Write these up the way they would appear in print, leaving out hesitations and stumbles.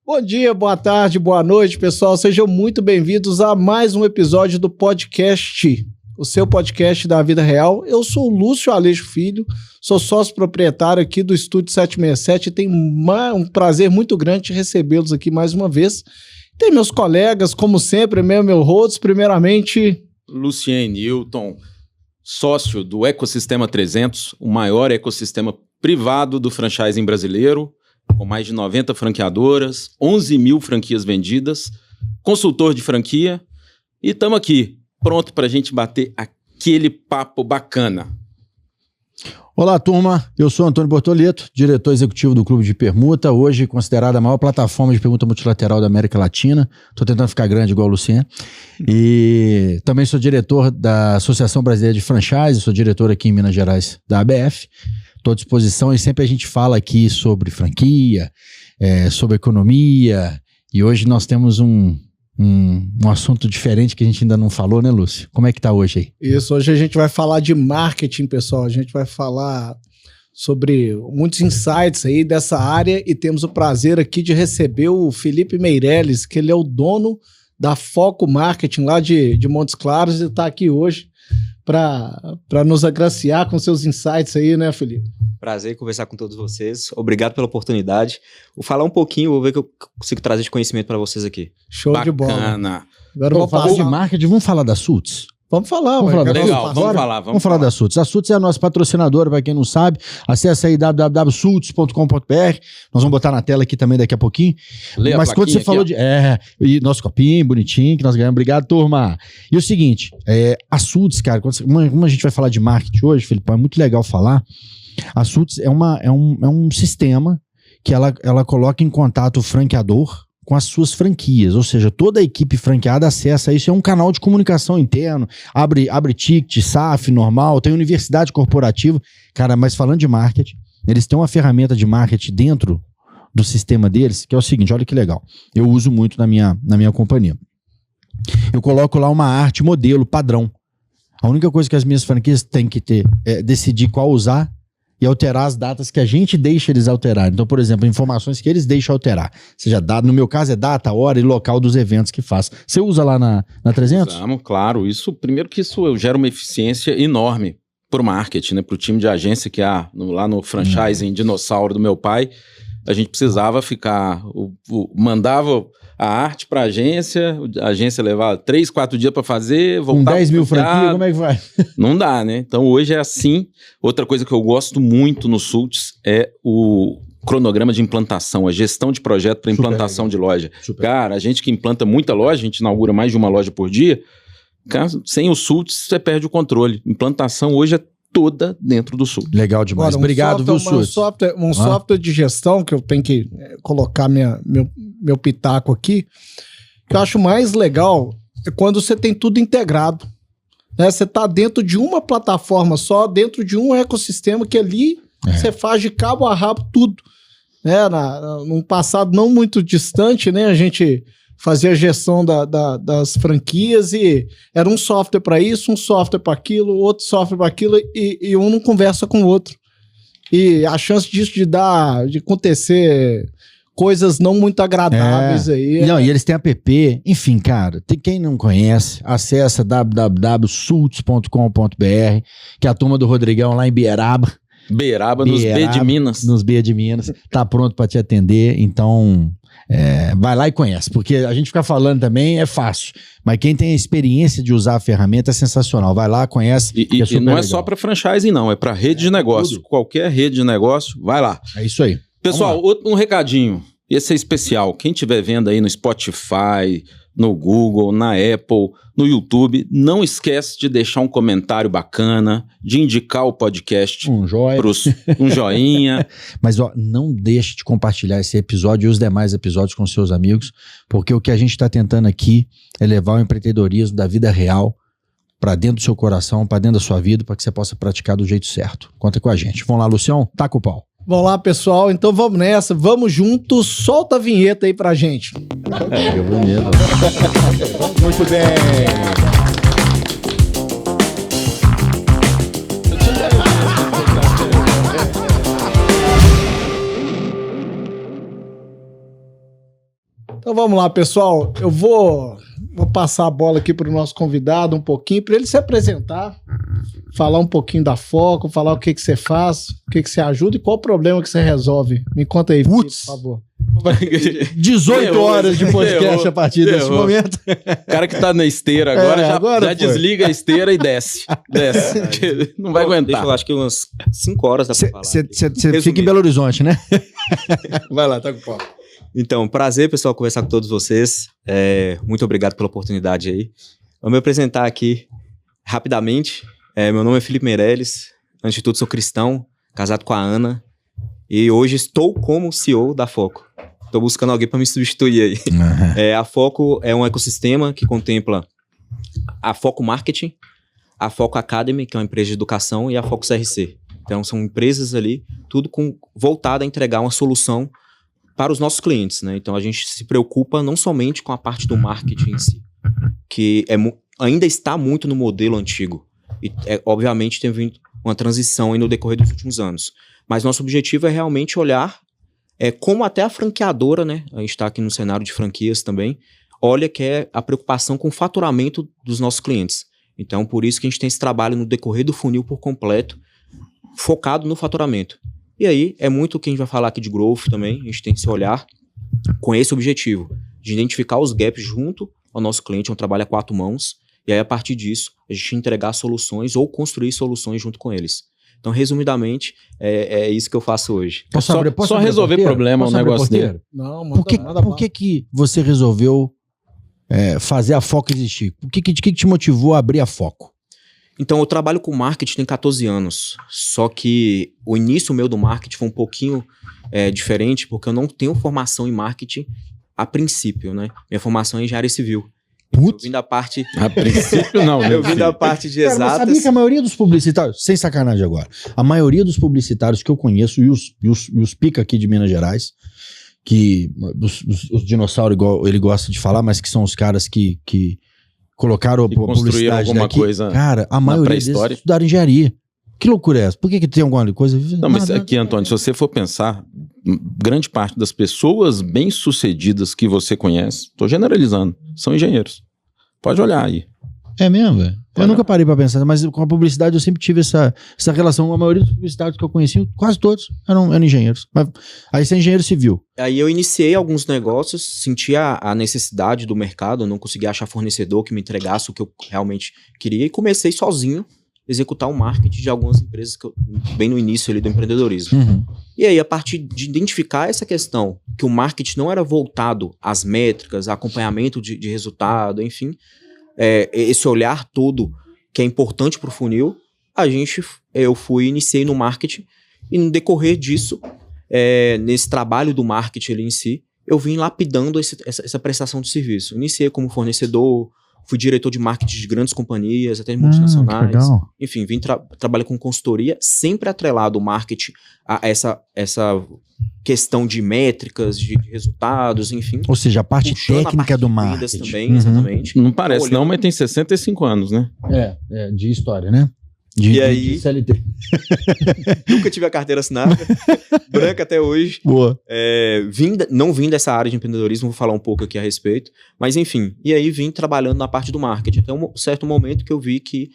Bom dia, boa tarde, boa noite, pessoal. Sejam muito bem-vindos a mais um episódio do podcast, o seu podcast da vida real. Eu sou o Lúcio Aleixo Filho, sou sócio proprietário aqui do Estúdio 767 e tenho um prazer muito grande de recebê-los aqui mais uma vez. Tem meus colegas, como sempre, meu host, primeiramente... Lucien Newton, sócio do Ecossistema 300, o maior ecossistema privado do franchising brasileiro, com mais de 90 franqueadoras, 11 mil franquias vendidas, consultor de franquia, e estamos aqui, pronto para a gente bater aquele papo bacana. Olá, turma. Eu sou Antônio Bortoleto, diretor executivo do Clube de Permuta, hoje considerada a maior plataforma de permuta multilateral da América Latina. Estou tentando ficar grande igual o Lucien. E também sou diretor da Associação Brasileira de Franchise, sou diretor aqui em Minas Gerais da ABF. Estou à disposição e sempre a gente fala aqui sobre franquia, sobre economia, e hoje nós temos um assunto diferente que a gente ainda não falou, né, Lúcio? Como é que tá hoje aí? Isso, hoje a gente vai falar de marketing, pessoal. A gente vai falar sobre muitos insights aí dessa área e temos o prazer aqui de receber o Felipe Meirelles, que ele é o dono da Foco Marketing lá de Montes Claros e está aqui hoje para nos agraciar com seus insights aí, né, Felipe? Prazer em conversar com todos vocês. Obrigado pela oportunidade. Vou falar um pouquinho, vou ver o que eu consigo trazer de conhecimento para vocês aqui. Show Bacana. De bola. Agora Vamos falar de marketing, vamos falar da Suits? Vamos falar, Legal, vamos falar da Suits. A Suits é a nossa patrocinadora, para quem não sabe. Acesse aí www.suits.com.br. Nós vamos botar na tela aqui também daqui a pouquinho. Mas quando você falou de... e nosso copinho bonitinho que nós ganhamos. Obrigado, turma. E o seguinte, a Suits, cara, como a gente vai falar de marketing hoje, Felipe, é muito legal falar. A Suits é um sistema que ela coloca em contato o franqueador com as suas franquias, ou seja, toda a equipe franqueada acessa isso, é um canal de comunicação interno, abre ticket, SAF, normal, tem universidade corporativa, cara, mas falando de marketing, eles têm uma ferramenta de marketing dentro do sistema deles, que é o seguinte, olha que legal, eu uso muito na minha companhia, eu coloco lá uma arte modelo padrão, a única coisa que as minhas franquias têm que ter é decidir qual usar e alterar as datas que a gente deixa eles alterarem. Então, por exemplo, informações que eles deixam alterar. Seja dado, no meu caso é data, hora e local dos eventos que faz. Você usa lá na 300? Usamos, claro. Primeiro que isso gera uma eficiência enorme para o marketing, né? Para o time de agência que há lá no franchising Dinossauro do meu pai. A gente precisava ficar... mandava a arte para a agência levava 3, 4 dias para fazer, voltava... Com 10 mil franquias, como é que vai? Não dá, né? Então hoje é assim. Outra coisa que eu gosto muito no Suits é o cronograma de implantação, a gestão de projeto para implantação de loja. Cara, a gente que implanta muita loja, a gente inaugura mais de uma loja por dia, cara, sem o Suits você perde o controle. Implantação hoje é toda dentro do Suits. Legal demais. Agora, obrigado, viu, Suits? Software de gestão que eu tenho que colocar meu pitaco aqui, que eu acho mais legal é quando você tem tudo integrado. Né? Você está dentro de uma plataforma só, dentro de um ecossistema que ali você faz de cabo a rabo tudo. Né? Num passado não muito distante, né? A gente fazia a gestão das franquias e era um software para isso, um software para aquilo, outro software para aquilo e um não conversa com o outro. E a chance disso de acontecer coisas não muito agradáveis aí. Não, e eles têm app, enfim, cara, quem não conhece, acessa www.suits.com.br, que é a turma do Rodrigão lá em Beiraba, nos B de Minas. Nos B de Minas, tá pronto para te atender, então... vai lá e conhece, porque a gente ficar falando também é fácil, mas quem tem a experiência de usar a ferramenta é sensacional, vai lá, conhece. E não é só para franchising não, é para rede de negócio, tudo. Qualquer rede de negócio, vai lá. É isso aí. Pessoal, um recadinho, esse é especial, quem estiver vendo aí no Spotify, no Google, na Apple, no YouTube, não esquece de deixar um comentário bacana, de indicar o podcast. Um joinha. Mas ó, não deixe de compartilhar esse episódio e os demais episódios com seus amigos, porque o que a gente está tentando aqui é levar o empreendedorismo da vida real para dentro do seu coração, para dentro da sua vida, para que você possa praticar do jeito certo. Conta com a gente. Vamos lá, Lucião? Taca o pau. Vamos lá, pessoal. Então vamos nessa. Vamos juntos. Solta a vinheta aí pra gente. Eu vou mesmo. Muito bem. Então vamos lá, pessoal. Eu vou passar a bola aqui para o nosso convidado um pouquinho, para ele se apresentar, falar um pouquinho da Foco, falar o que você faz, o que você ajuda e qual o problema que você resolve. Me conta aí, Felipe, por favor. 18 horas de podcast a partir desse momento. O cara que tá na esteira agora, já desliga a esteira e desce. Não vai aguentar. Deixa eu acho que umas 5 horas dá pra falar. Você fica em Belo Horizonte, né? Vai lá, tá com pau. Então, prazer, pessoal, conversar com todos vocês. Muito obrigado pela oportunidade aí. Vou me apresentar aqui rapidamente. Meu nome é Felipe Meirelles. Antes de tudo, sou cristão, casado com a Ana. E hoje estou como CEO da Foco. Estou buscando alguém para me substituir aí. Uhum. A Foco é um ecossistema que contempla a Foco Marketing, a Foco Academy, que é uma empresa de educação, e a Foco CRC. Então, são empresas ali, tudo voltado a entregar uma solução para os nossos clientes, né? Então, a gente se preocupa não somente com a parte do marketing em si, que ainda está muito no modelo antigo. E, obviamente, tem vindo uma transição aí no decorrer dos últimos anos. Mas nosso objetivo é realmente olhar como até a franqueadora, né? A gente está aqui no cenário de franquias também, olha que é a preocupação com o faturamento dos nossos clientes. Então, por isso que a gente tem esse trabalho no decorrer do funil por completo, focado no faturamento. E aí, é muito o que a gente vai falar aqui de growth também, a gente tem que se olhar com esse objetivo, de identificar os gaps junto ao nosso cliente, é um trabalho a 4 mãos, e aí a partir disso, a gente entregar soluções ou construir soluções junto com eles. Então, resumidamente, é isso que eu faço hoje. Só resolver problema, um negócio dele. Não, por que você resolveu fazer a Foco existir? O que te motivou a abrir a Foco? Então, eu trabalho com marketing tem 14 anos, só que o início meu do marketing foi um pouquinho diferente, porque eu não tenho formação em marketing a princípio, né? Minha formação é engenharia civil. Eu vim da parte... A princípio não, né? Eu vim da parte de exatas. Cara, mas sabia que a maioria dos publicitários, sem sacanagem agora, a maioria dos publicitários que eu conheço, e os pica aqui de Minas Gerais, que os dinossauros, igual ele gosta de falar, mas que são os caras que colocaram a publicidade alguma daqui, coisa, cara, a maioria deles estudaram engenharia. Que loucura é essa? Por que tem alguma coisa? Não, mas aqui, Antônio, se você for pensar, grande parte das pessoas bem-sucedidas que você conhece, estou generalizando, são engenheiros. Pode olhar aí. É mesmo, velho? Eu nunca parei pra pensar, mas com a publicidade eu sempre tive essa relação. A maioria dos publicitários que eu conheci, quase todos, eram engenheiros. Mas aí você é engenheiro civil. Aí eu iniciei alguns negócios, senti a necessidade do mercado, eu não conseguia achar fornecedor que me entregasse o que eu realmente queria e comecei sozinho executar o marketing de algumas empresas bem no início ali do empreendedorismo. Uhum. E aí, a partir de identificar essa questão, que o marketing não era voltado às métricas, a acompanhamento de resultado, enfim, esse olhar todo que é importante para o funil, eu iniciei no marketing e no decorrer disso, nesse trabalho do marketing ali em si, eu vim lapidando essa prestação de serviço. Iniciei como fornecedor, fui diretor de marketing de grandes companhias, até multinacionais. Enfim, vim trabalhar com consultoria, sempre atrelado o marketing a essa questão de métricas, de resultados, enfim. Ou seja, a parte técnica do marketing. Também, exatamente. Não parece não, mas tem 65 anos, né? De história, né? De CLT. Nunca tive a carteira assinada, branca até hoje. Boa. Não vim dessa área de empreendedorismo, vou falar um pouco aqui a respeito. Mas enfim, e aí vim trabalhando na parte do marketing. Até um certo momento que eu vi que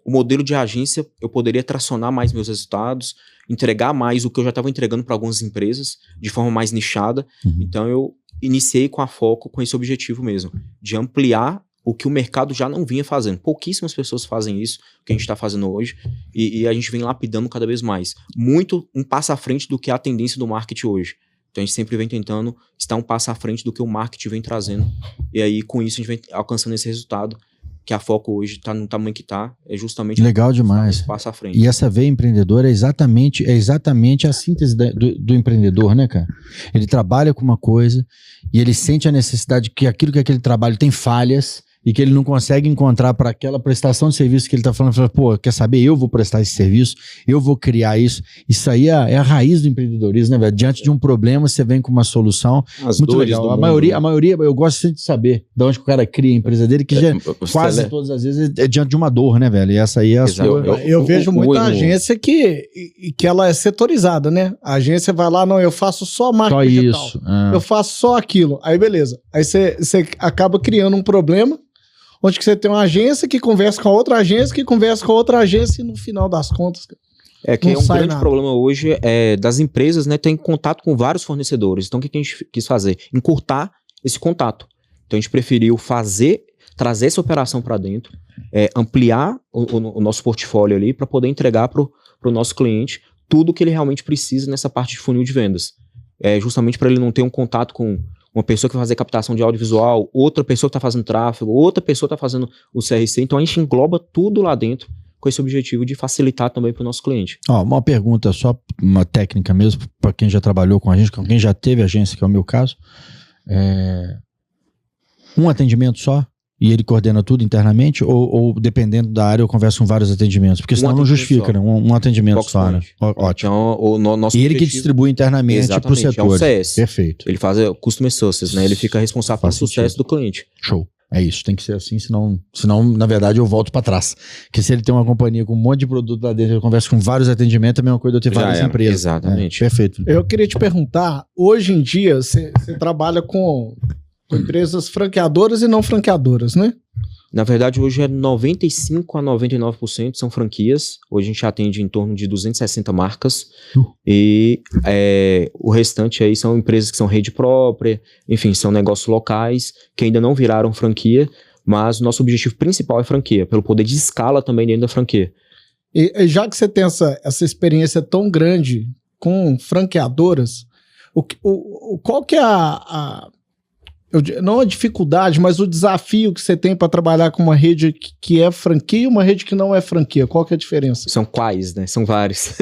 o modelo de agência, eu poderia tracionar mais meus resultados, entregar mais o que eu já estava entregando para algumas empresas, de forma mais nichada. Uhum. Então eu iniciei com a Foco com esse objetivo mesmo, de ampliar o que o mercado já não vinha fazendo. Pouquíssimas pessoas fazem isso, que a gente está fazendo hoje, e a gente vem lapidando cada vez mais. Muito um passo à frente do que é a tendência do marketing hoje. Então a gente sempre vem tentando estar um passo à frente do que o marketing vem trazendo. E aí com isso a gente vem alcançando esse resultado, que a Foco hoje está no tamanho que está, é justamente... Legal demais. Passo à frente. E essa veia empreendedora é exatamente a síntese do empreendedor, né, cara? Ele trabalha com uma coisa e ele sente a necessidade que aquele trabalho tem falhas. e que ele não consegue encontrar para aquela prestação de serviço que ele está falando, fala, pô, quer saber, eu vou prestar esse serviço, eu vou criar isso. Isso aí é a raiz do empreendedorismo, né, velho? Diante de um problema, você vem com uma solução. As muito dores legal. do A mundo, maioria, eu gosto sempre de saber de onde que o cara cria a empresa dele, que já quase todas as vezes é diante de uma dor, né, velho? E essa aí é a sua... Eu vejo muita agência que ela é setorizada, né? A agência vai lá, não, eu faço só marketing digital. Isso. Eu faço só aquilo. Aí beleza. Aí você acaba criando um problema onde que você tem uma agência que conversa com a outra agência, que conversa com a outra agência e no final das contas... Que é um grande problema hoje das empresas, né? Tem contato com vários fornecedores. Então o que a gente quis fazer? Encurtar esse contato. Então a gente preferiu trazer essa operação para dentro, ampliar o nosso portfólio ali para poder entregar para o nosso cliente tudo que ele realmente precisa nessa parte de funil de vendas. Justamente para ele não ter um contato com uma pessoa que vai fazer captação de audiovisual, outra pessoa que está fazendo tráfego, outra pessoa está fazendo o CRC. Então a gente engloba tudo lá dentro com esse objetivo de facilitar também para o nosso cliente. Uma pergunta, só uma técnica mesmo, para quem já trabalhou com a gente, quem já teve agência, que é o meu caso. Um atendimento só? E ele coordena tudo internamente? Ou dependendo da área, eu converso com vários atendimentos? Porque senão não justifica, né? Um atendimento só, né? Ótimo. Então, nosso e ele que distribui internamente para o setor. É um CS. Perfeito. Ele faz Customer Success, né? Ele fica responsável pelo sucesso do cliente. Show. É isso, tem que ser assim, senão na verdade, eu volto para trás. Porque se ele tem uma companhia com um monte de produto lá dentro, eu converso com vários atendimentos, é a mesma coisa de eu ter várias empresas. Exatamente. Perfeito. Eu queria te perguntar, hoje em dia, você trabalha com empresas franqueadoras e não franqueadoras, né? Na verdade, hoje 95% a 99% são franquias. Hoje a gente atende em torno de 260 marcas. E o restante aí são empresas que são rede própria, enfim, são negócios locais que ainda não viraram franquia, mas o nosso objetivo principal é franquia, pelo poder de escala também dentro da franquia. E já que você tem essa experiência tão grande com franqueadoras, qual que é não a dificuldade, mas o desafio que você tem para trabalhar com uma rede que é franquia e uma rede que não é franquia? Qual que é a diferença? São quais, né? São vários.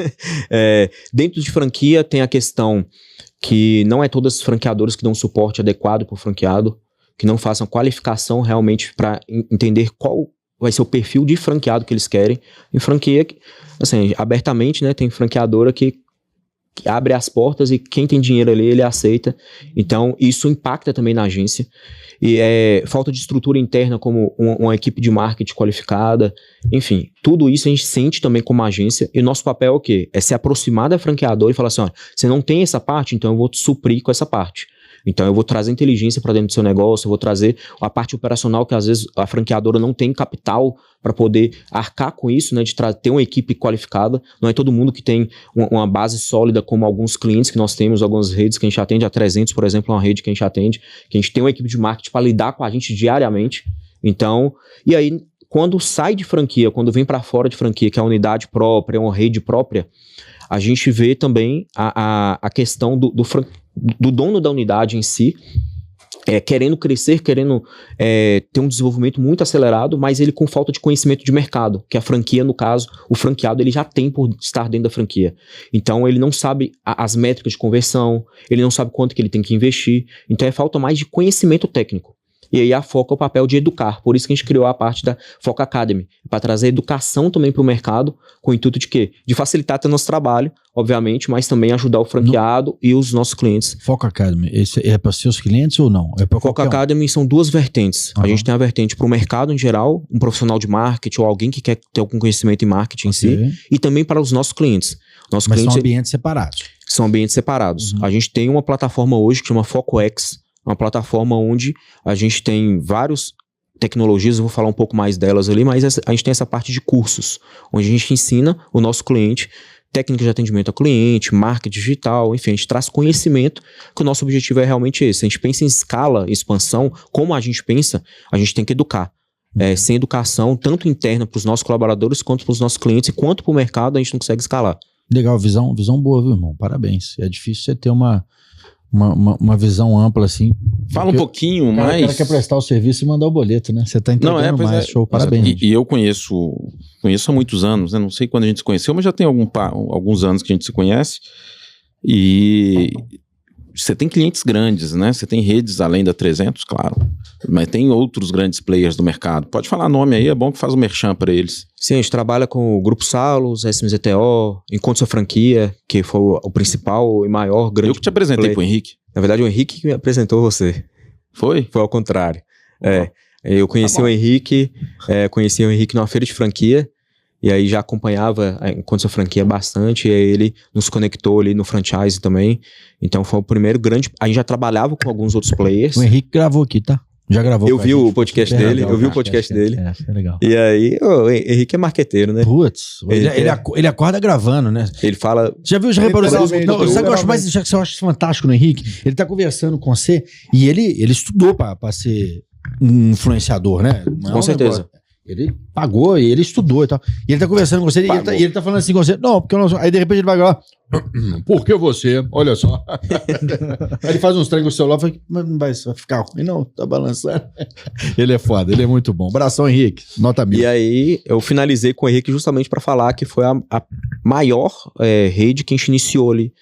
Dentro de franquia tem a questão que não é todas as franqueadoras que dão suporte adequado para o franqueado, que não façam qualificação realmente para entender qual vai ser o perfil de franqueado que eles querem. Em franquia, assim, abertamente, né? Tem franqueadora que abre as portas e quem tem dinheiro ali, ele aceita. Então, isso impacta também na agência. E falta de estrutura interna, como uma equipe de marketing qualificada. Enfim, tudo isso a gente sente também como agência. E o nosso papel é o quê? É se aproximar da franqueadora e falar assim, olha, você não tem essa parte, então eu vou te suprir com essa parte. Então eu vou trazer inteligência para dentro do seu negócio, eu vou trazer a parte operacional que às vezes a franqueadora não tem capital para poder arcar com isso, né, de ter uma equipe qualificada. Não é todo mundo que tem uma base sólida como alguns clientes que nós temos, algumas redes que a gente atende, a 300, por exemplo, é uma rede que a gente atende, que a gente tem uma equipe de marketing para lidar com a gente diariamente. Então, e aí quando sai de franquia, quando vem para fora de franquia, que é a unidade própria, uma rede própria, a gente vê também a questão do dono da unidade em si, querendo crescer, querendo ter um desenvolvimento muito acelerado, mas ele com falta de conhecimento de mercado, que a franquia, no caso, o franqueado ele já tem por estar dentro da franquia. Então ele não sabe as métricas de conversão, ele não sabe quanto que ele tem que investir, então falta mais de conhecimento técnico. E aí a Foca é o papel de educar, por isso que a gente criou a parte da Foca Academy, para trazer educação também para o mercado, com o intuito de quê? De facilitar o nosso trabalho, obviamente, mas também ajudar o franqueado e os nossos clientes. Foca Academy, esse é para seus clientes ou não? Foca Academy são duas vertentes. A gente tem a vertente para o mercado em geral, um profissional de marketing ou alguém que quer ter algum conhecimento em marketing em si, e também para os nossos clientes. Mas clientes são ambientes separados. São ambientes separados. A gente tem uma plataforma hoje que chama FocoX, uma plataforma onde a gente tem várias tecnologias, eu vou falar um pouco mais delas ali, mas a gente tem essa parte de cursos, onde a gente ensina o nosso cliente técnicas de atendimento ao cliente, marketing digital, enfim, a gente traz conhecimento, que o nosso objetivo é realmente esse. A gente pensa em escala, expansão, como a gente pensa, a gente tem que educar. Sem educação, tanto interna para os nossos colaboradores, quanto para os nossos clientes, e quanto para o mercado, a gente não consegue escalar. Legal, visão boa, viu, irmão? Parabéns. É difícil você ter uma visão ampla, assim. Fala um pouquinho mais. O cara quer prestar o serviço e mandar o boleto, né? Você tá entendendo mais, show, parabéns. E eu conheço há muitos anos, né? Não sei quando a gente se conheceu, mas já tem alguns anos que a gente se conhece. E você tem clientes grandes, né? Você tem redes além da 300, claro. Mas tem outros grandes players do mercado. Pode falar nome aí, é bom que faz o merchan para eles. Sim, a gente trabalha com o Grupo Salos, SMZTO, Encontre Sua Franquia, que foi o principal e maior grande. Eu que te apresentei pro Henrique. Na verdade, o Henrique que me apresentou você. Foi? Foi ao contrário. Eu conheci o Henrique, numa feira de franquia, e aí já acompanhava a Encontre Sua Franquia bastante, e aí ele nos conectou ali no franchise também. Então foi o primeiro grande... A gente já trabalhava com alguns outros players. O Henrique gravou aqui, tá? Já gravou. Eu vi o podcast dele, É legal. E aí, o Henrique é marqueteiro, né? Putz, ele acorda gravando, né? Ele fala... Já reparou? Literalmente, Não, sabe o que eu acho mais que eu acho fantástico no Henrique? Ele tá conversando com você e ele estudou pra ser um influenciador, né? Não é Com um certeza. negócio. Ele pagou e ele estudou e tal. E ele tá conversando com você e ele tá falando assim com você. Não, porque eu não sou. Aí de repente ele vai lá. Por que você? Olha só. Aí ele faz uns treinos com o celular e fala, mas não vai ficar ruim, não, tá balançando. Ele é foda, ele é muito bom. Abração, Henrique. Nota 1000. E aí, eu finalizei com o Henrique justamente pra falar que foi a maior rede que a gente iniciou ali.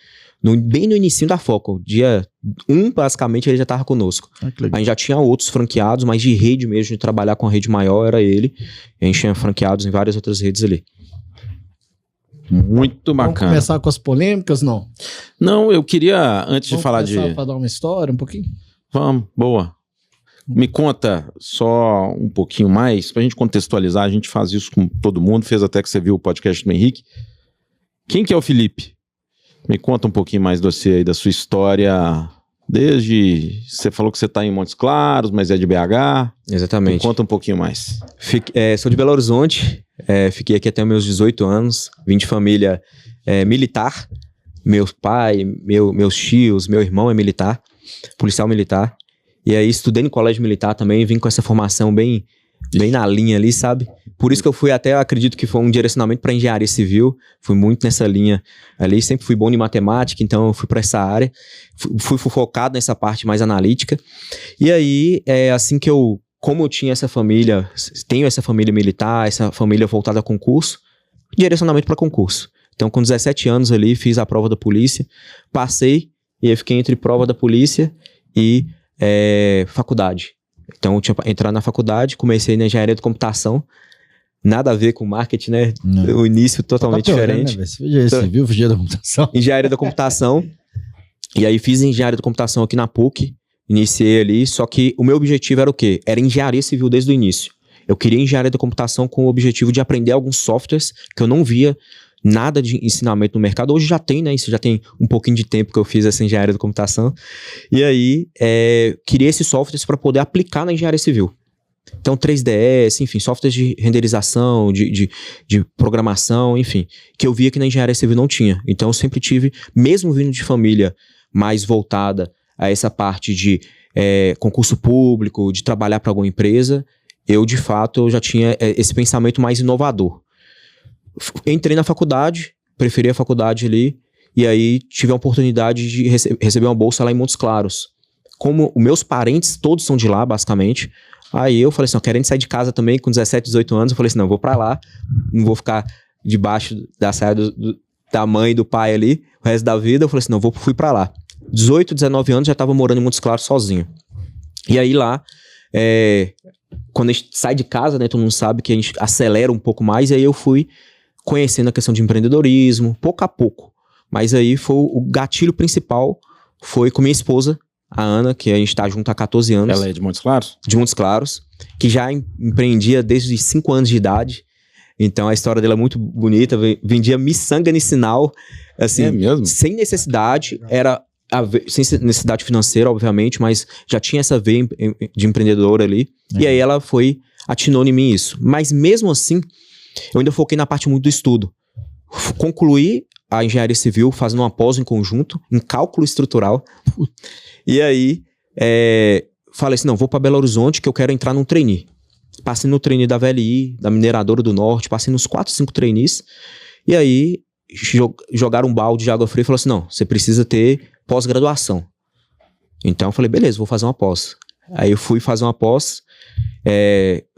Bem no início da Foco. Dia 1, basicamente, ele já estava conosco. A gente já tinha outros franqueados, mas de rede mesmo, de trabalhar com a rede maior, era ele. E a gente tinha franqueados em várias outras redes ali. Muito bacana. Vamos começar com as polêmicas, não? Não, eu queria, antes de falar de... Para dar uma história, um pouquinho? Vamos, boa. Me conta só um pouquinho mais, pra gente contextualizar, a gente faz isso com todo mundo, fez até que você viu o podcast do Henrique. Quem que é o Felipe? Me conta um pouquinho mais de você aí, da sua história, desde... Você falou que você tá em Montes Claros, mas é de BH. Exatamente. Me conta um pouquinho mais. Sou de Belo Horizonte, fiquei aqui até meus 18 anos, vim de família militar. Meu pai, meus tios, meu irmão é militar, policial militar. E aí estudei no colégio militar também, vim com essa formação bem na linha ali, sabe? Por isso que eu fui até, acredito que foi um direcionamento para engenharia civil, fui muito nessa linha ali, sempre fui bom em matemática, então eu fui para essa área, fui focado nessa parte mais analítica. E aí, assim que como eu tinha essa família, tenho essa família militar, essa família voltada a concurso, direcionamento para concurso. Então com 17 anos ali, fiz a prova da polícia, passei e aí fiquei entre prova da polícia e faculdade. Então eu tinha entrado na faculdade, comecei na engenharia de computação, nada a ver com marketing, né? Não. O início totalmente diferente. Né, você viu engenharia da computação? Engenharia da computação. E aí fiz engenharia da computação aqui na PUC, iniciei ali, só que o meu objetivo era o quê? Era engenharia civil desde o início. Eu queria engenharia da computação com o objetivo de aprender alguns softwares que eu não via nada de ensinamento no mercado. Hoje já tem, né? Isso já tem um pouquinho de tempo que eu fiz essa engenharia da computação. E aí, queria esses softwares para poder aplicar na engenharia civil. Então, 3DS, enfim, softwares de renderização, de programação, enfim, que eu via que na engenharia civil não tinha. Então, eu sempre tive, mesmo vindo de família mais voltada a essa parte de concurso público, de trabalhar para alguma empresa, eu, de fato, eu já tinha esse pensamento mais inovador. Entrei na faculdade, preferi a faculdade ali, e aí tive a oportunidade de receber uma bolsa lá em Montes Claros. Como os meus parentes todos são de lá, basicamente, aí eu falei assim, querendo sair de casa também, com 17, 18 anos, eu falei assim, não, eu vou pra lá, não vou ficar debaixo da saia da mãe e do pai ali, o resto da vida, eu falei assim, não, fui pra lá. 18, 19 anos, já tava morando em Montes Claros sozinho. E aí lá, quando a gente sai de casa, né, todo mundo sabe que a gente acelera um pouco mais, e aí eu fui conhecendo a questão de empreendedorismo, pouco a pouco. Mas aí foi o gatilho principal, foi com minha esposa, a Ana, que a gente tá junto há 14 anos. Ela é de Montes Claros? De Montes Claros, que já empreendia desde os 5 anos de idade. Então a história dela é muito bonita, vendia miçanga no sinal, assim, mesmo? sem necessidade, sem necessidade financeira, obviamente, mas já tinha essa veia de empreendedora ali. E aí ela atinou em mim isso. Mas mesmo assim, eu ainda foquei na parte muito do estudo. Concluí a engenharia civil fazendo uma pós em conjunto, em cálculo estrutural. E aí, falei assim, não, vou para Belo Horizonte que eu quero entrar num trainee. Passei no trainee da VLI, da Mineradora do Norte, passei nos 4, 5 trainees. E aí, jogaram um balde de água fria e falaram assim, não, você precisa ter pós-graduação. Então eu falei, beleza, vou fazer uma pós. Aí eu fui fazer uma pós,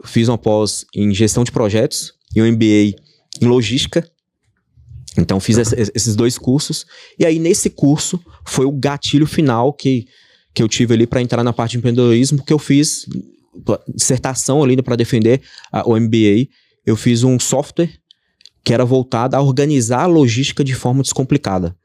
fiz uma pós em gestão de projetos e um MBA em logística. Então fiz esses 2 cursos, e aí nesse curso foi o gatilho final que eu tive ali para entrar na parte de empreendedorismo, porque eu fiz dissertação ali para defender o MBA, eu fiz um software que era voltado a organizar a logística de forma descomplicada.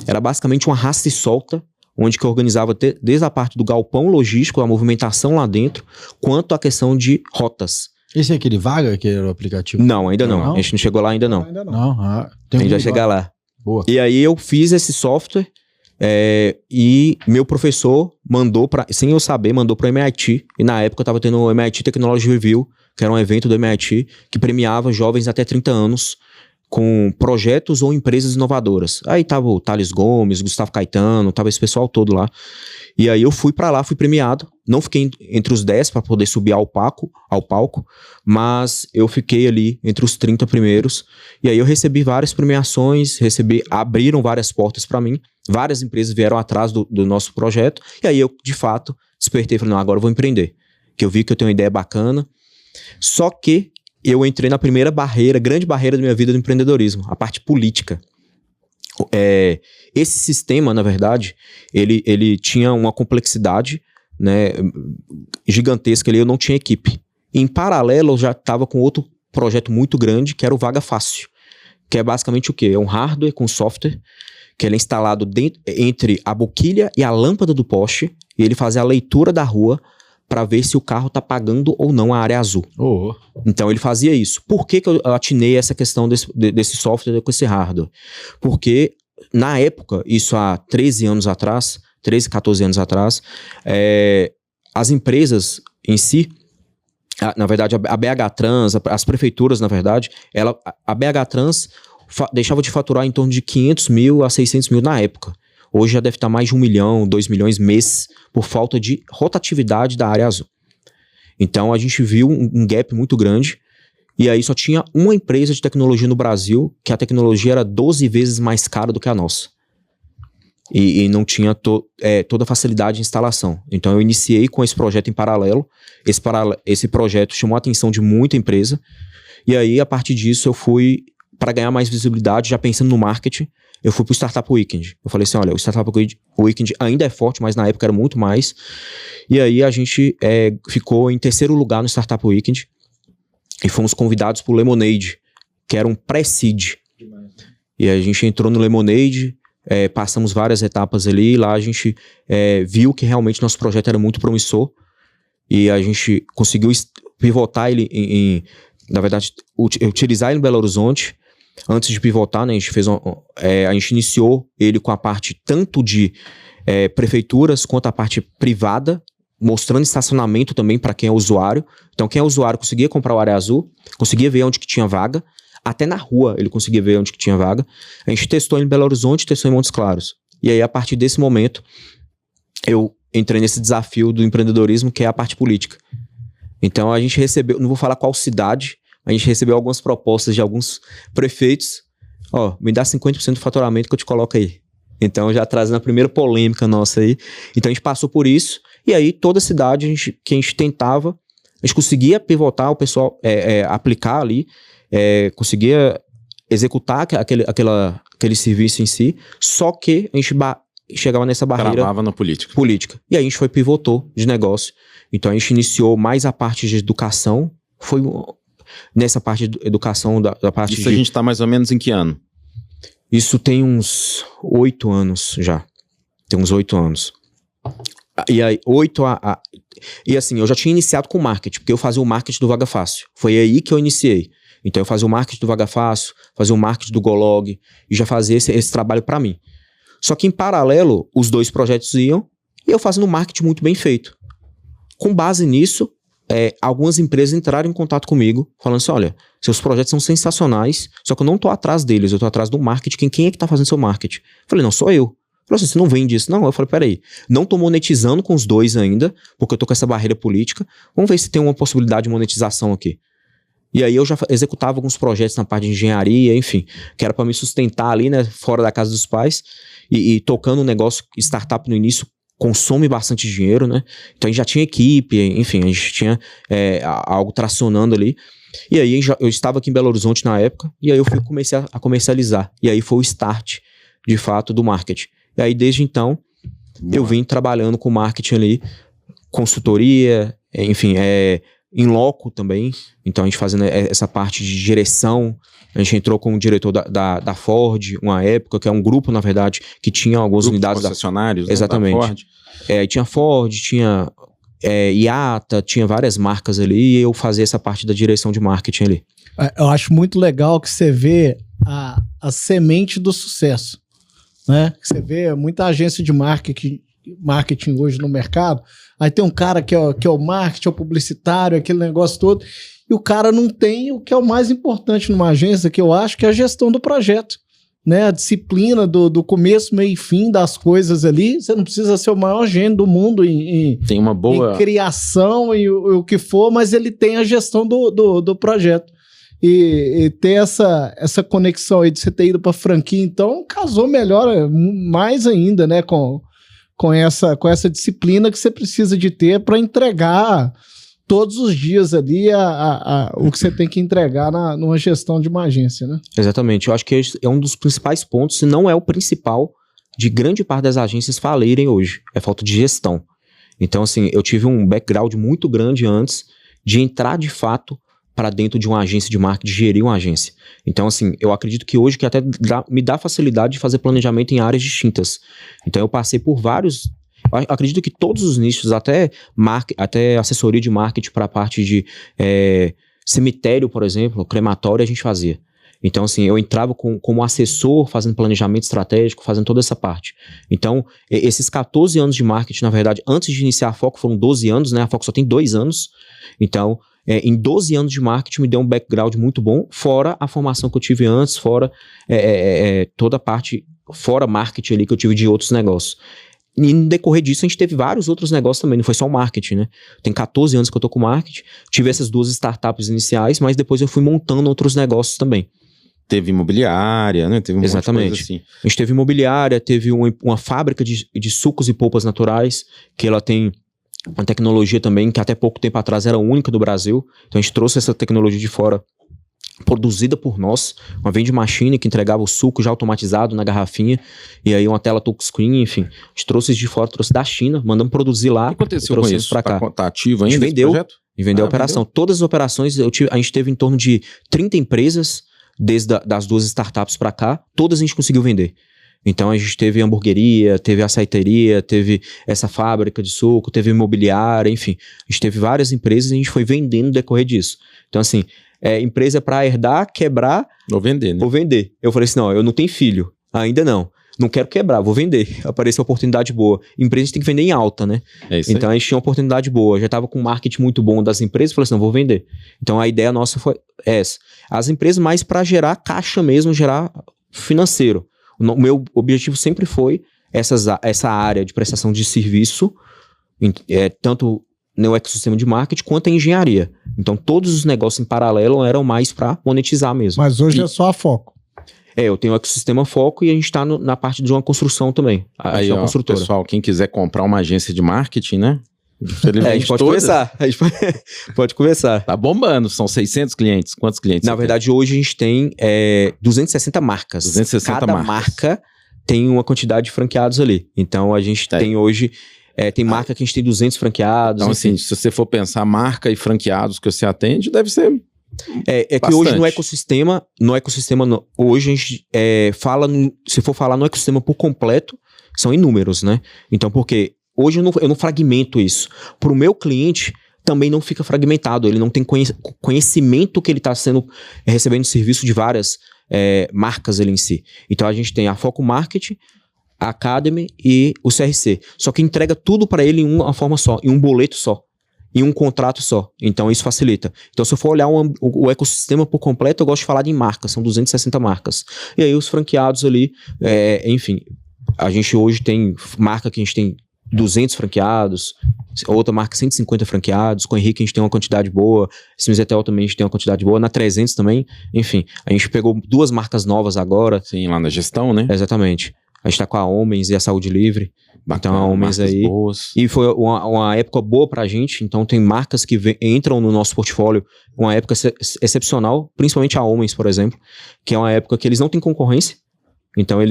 Era basicamente uma raça e solta, onde que eu organizava desde a parte do galpão logístico, a movimentação lá dentro, quanto a questão de rotas. Esse é aquele Vaga, que era o aplicativo? Não, ainda não. A gente não chegou lá ainda não. Ainda não. Não, A gente vai chegar lá. Boa. E aí eu fiz esse software e meu professor mandou, sem eu saber, mandou para o MIT. E na época eu estava tendo o MIT Technology Review, que era um evento do MIT que premiava jovens até 30 anos com projetos ou empresas inovadoras. Aí tava o Thales Gomes, Gustavo Caetano, tava esse pessoal todo lá. E aí eu fui pra lá, fui premiado. Não fiquei entre os 10 para poder subir ao palco, mas eu fiquei ali entre os 30 primeiros. E aí eu recebi várias premiações, abriram várias portas para mim. Várias empresas vieram atrás do nosso projeto. E aí eu, de fato, despertei e falei, não, agora eu vou empreender. Que eu vi que eu tenho uma ideia bacana. Só que eu entrei na primeira grande barreira da minha vida do empreendedorismo, a parte política. Esse sistema, na verdade, ele tinha uma complexidade, né, gigantesca ali, eu não tinha equipe. Em paralelo, eu já estava com outro projeto muito grande, que era o Vaga Fácil, que é basicamente o quê? É um hardware com software, que ele é instalado entre a boquilha e a lâmpada do poste, e ele fazia a leitura da rua para ver se o carro está pagando ou não a área azul. Então ele fazia isso. Por que eu atinei essa questão desse software com esse hardware? Porque na época, isso há 13, 14 anos atrás, as empresas em si, na verdade a BH Trans, as prefeituras, na verdade, a BH Trans deixava de faturar em torno de 500 mil a 600 mil na época. Hoje já deve estar mais de 1 milhão, 2 milhões mês por falta de rotatividade da área azul. Então a gente viu um gap muito grande, e aí só tinha uma empresa de tecnologia no Brasil, que a tecnologia era 12 vezes mais cara do que a nossa. E não tinha toda a facilidade de instalação. Então eu iniciei com esse projeto em paralelo. Esse projeto chamou a atenção de muita empresa, e aí a partir disso eu fui, para ganhar mais visibilidade, já pensando no marketing, eu fui pro Startup Weekend. Eu falei assim, olha, o Startup Weekend ainda é forte, mas na época era muito mais. E aí a gente ficou em 3º lugar no Startup Weekend e fomos convidados pro Lemonade, que era um pré-seed. E a gente entrou no Lemonade, passamos várias etapas ali, lá a gente viu que realmente nosso projeto era muito promissor e a gente conseguiu pivotar ele na verdade, utilizar ele em Belo Horizonte. Antes de pivotar, né, a gente iniciou ele com a parte tanto de prefeituras quanto a parte privada, mostrando estacionamento também para quem é usuário. Então quem é usuário conseguia comprar o área azul, conseguia ver onde que tinha vaga, até na rua ele conseguia ver onde que tinha vaga. A gente testou em Belo Horizonte, testou em Montes Claros. E aí a partir desse momento eu entrei nesse desafio do empreendedorismo, que é a parte política. Então a gente recebeu, não vou falar qual cidade, a gente recebeu algumas propostas de alguns prefeitos. Me dá 50% do faturamento que eu te coloco aí. Então, já trazendo a primeira polêmica nossa aí. Então, a gente passou por isso. E aí, toda cidade que a gente tentava, a gente conseguia pivotar, o pessoal aplicar ali, conseguia executar aquele serviço em si. Só que a gente chegava nessa barreira... Travava na política. E aí, a gente pivotou de negócio. Então, a gente iniciou mais a parte de educação. Foi... Nessa parte de educação, da parte Isso a gente está mais ou menos em que ano? Isso tem uns 8 anos já. Tem uns 8 anos. E aí, E assim, eu já tinha iniciado com marketing, porque eu fazia o marketing do Vaga Fácil. Foi aí que eu iniciei. Então eu fazia o marketing do Vaga Fácil, fazia o marketing do Golog, e já fazia esse trabalho para mim. Só que em paralelo, os 2 projetos iam, e eu fazendo um marketing muito bem feito. Com base nisso, algumas empresas entraram em contato comigo, falando assim, olha, seus projetos são sensacionais, só que eu não tô atrás deles, eu tô atrás do marketing. Quem é que tá fazendo seu marketing? Eu falei, não, sou eu. Falei assim, você não vende isso? Não. Eu falei, peraí, não tô monetizando com os 2 ainda, porque eu tô com essa barreira política, vamos ver se tem uma possibilidade de monetização aqui. E aí eu já executava alguns projetos na parte de engenharia, enfim, que era para me sustentar ali, né, fora da casa dos pais, e tocando um negócio, startup no início, consome bastante dinheiro, né? Então a gente já tinha equipe, enfim, a gente tinha algo tracionando ali. E aí eu estava aqui em Belo Horizonte na época, e aí eu comecei a comercializar. E aí foi o start, de fato, do marketing. E aí desde então, eu vim trabalhando com marketing ali, consultoria, enfim, em loco também. Então a gente fazendo essa parte de direção. A gente entrou com o diretor da Ford, uma época, que é um grupo, na verdade, que tinha algumas unidades concessionários, exatamente. Da Ford. Tinha Ford, tinha IATA, tinha várias marcas ali, e eu fazia essa parte da direção de marketing ali. Eu acho muito legal que você vê a semente do sucesso, né? Você vê muita agência de marketing hoje no mercado, aí tem um cara que é o marketing, é o publicitário, aquele negócio todo, e o cara não tem o que é o mais importante numa agência, que eu acho que é a gestão do projeto, né? A disciplina do começo, meio e fim das coisas ali. Você não precisa ser o maior gênio do mundo tem uma boa em criação e o que for, mas ele tem a gestão do projeto. E ter essa conexão aí de você ter ido para franquia, então casou melhor, mais ainda, né? Com essa disciplina que você precisa de ter para entregar todos os dias ali o que você tem que entregar numa gestão de uma agência, né? Exatamente. Eu acho que é um dos principais pontos, se não é o principal, de grande parte das agências falirem hoje. É falta de gestão. Então, assim, eu tive um background muito grande antes de entrar de fato para dentro de uma agência de marketing, de gerir uma agência. Então, assim, eu acredito que hoje que até me dá facilidade de fazer planejamento em áreas distintas. Então, eu passei por vários... Eu acredito que todos os nichos, até assessoria de marketing para a parte de cemitério, por exemplo, crematório, a gente fazia. Então, assim, eu entrava como assessor, fazendo planejamento estratégico, fazendo toda essa parte. Então, esses 14 anos de marketing, na verdade, antes de iniciar a Foco, foram 12 anos, né? A Foco só tem 2 anos. Então, em 12 anos de marketing, me deu um background muito bom, fora a formação que eu tive antes, fora toda a parte, fora marketing ali que eu tive de outros negócios. E no decorrer disso, a gente teve vários outros negócios também, não foi só o marketing, né? Tem 14 anos que eu tô com marketing, tive essas 2 startups iniciais, mas depois eu fui montando outros negócios também. Teve imobiliária, né? Teve Exatamente. Coisa assim. A gente teve imobiliária, teve uma fábrica de sucos e polpas naturais, que ela tem uma tecnologia também, que até pouco tempo atrás era única do Brasil. Então a gente trouxe essa tecnologia de fora, produzida por nós, uma vending machine que entregava o suco já automatizado na garrafinha, e aí uma tela touchscreen, enfim. A gente trouxe isso de fora, trouxe da China, mandamos produzir lá. O que aconteceu com isso? Pra cá. Tá ativo ainda? A gente vendeu, projeto? E vendeu a operação. Vendeu? Todas as operações, a gente teve em torno de 30 empresas, desde das 2 startups para cá, todas a gente conseguiu vender. Então a gente teve hamburgueria, teve açaiteria, teve essa fábrica de suco, teve imobiliária, enfim. A gente teve várias empresas e a gente foi vendendo no decorrer disso. Então assim, empresa para herdar, quebrar... Ou vender, né? Ou vender. Eu falei assim, não, eu não tenho filho, ainda não. Não quero quebrar, vou vender. Apareceu uma oportunidade boa. Empresa a gente tem que vender em alta, né? É isso então aí. a gente tinha uma oportunidade boa. Já estava com um marketing muito bom das empresas. Falei assim, não, vou vender. Então a ideia nossa foi essa. As empresas mais para gerar caixa mesmo, gerar financeiro. O meu objetivo sempre foi essa área de prestação de serviço, tanto no ecossistema de marketing quanto a engenharia. Então todos os negócios em paralelo eram mais para monetizar mesmo. Mas hoje é só a Foco. Eu tenho o ecossistema Foco e a gente está na parte de uma construção também. Aí, ó, construtora. pessoal, quem quiser comprar uma agência de marketing, né? A gente pode começar. A gente pode começar. Tá bombando, são 600 clientes. Quantos clientes? Na verdade, hoje a gente tem 260 marcas. 260 Cada marcas. marca tem uma quantidade de franqueados ali. Então a gente tem hoje... tem marca que a gente tem 200 franqueados. Então, enfim. assim, se você for pensar marca e franqueados que você atende, deve ser... que hoje no ecossistema hoje a gente se for falar no ecossistema por completo, são inúmeros, né? Então, porque hoje eu não fragmento isso. Para o meu cliente, também não fica fragmentado. Ele não tem conhecimento que ele está recebendo serviço de várias marcas ali em si. Então, a gente tem a Foco Marketing, a Academy e o CRC. Só que entrega tudo para ele em uma forma só, em um boleto só. Em um contrato só. Então, isso facilita. Então, se eu for olhar o ecossistema por completo, eu gosto de falar de marcas. São 260 marcas. E aí, os franqueados ali, enfim, a gente hoje tem marca que a gente tem 200 franqueados, outra marca 150 franqueados, com o Henrique a gente tem uma quantidade boa, Smizetel também a gente tem uma quantidade boa, na 300 também, enfim, a gente pegou 2 marcas novas agora. Sim, lá na gestão, né? Exatamente. A gente tá com a Homens e a Saúde Livre. Bacana, então a Homens aí. Boas. E foi uma época boa pra gente. Então tem marcas que entram no nosso portfólio. Uma época excepcional, principalmente a Homens, por exemplo, que é uma época que eles não têm concorrência. Então a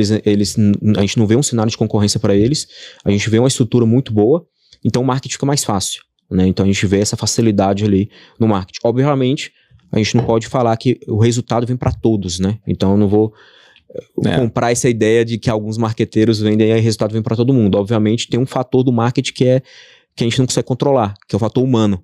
gente não vê um cenário de concorrência para eles. A gente vê uma estrutura muito boa. Então o marketing fica mais fácil, né? Então a gente vê essa facilidade ali no marketing. Obviamente, a gente não pode falar que o resultado vem para todos, né? Então eu não vou comprar essa ideia de que alguns marqueteiros vendem e o resultado vem para todo mundo. Obviamente tem um fator do marketing que a gente não consegue controlar, que é o fator humano.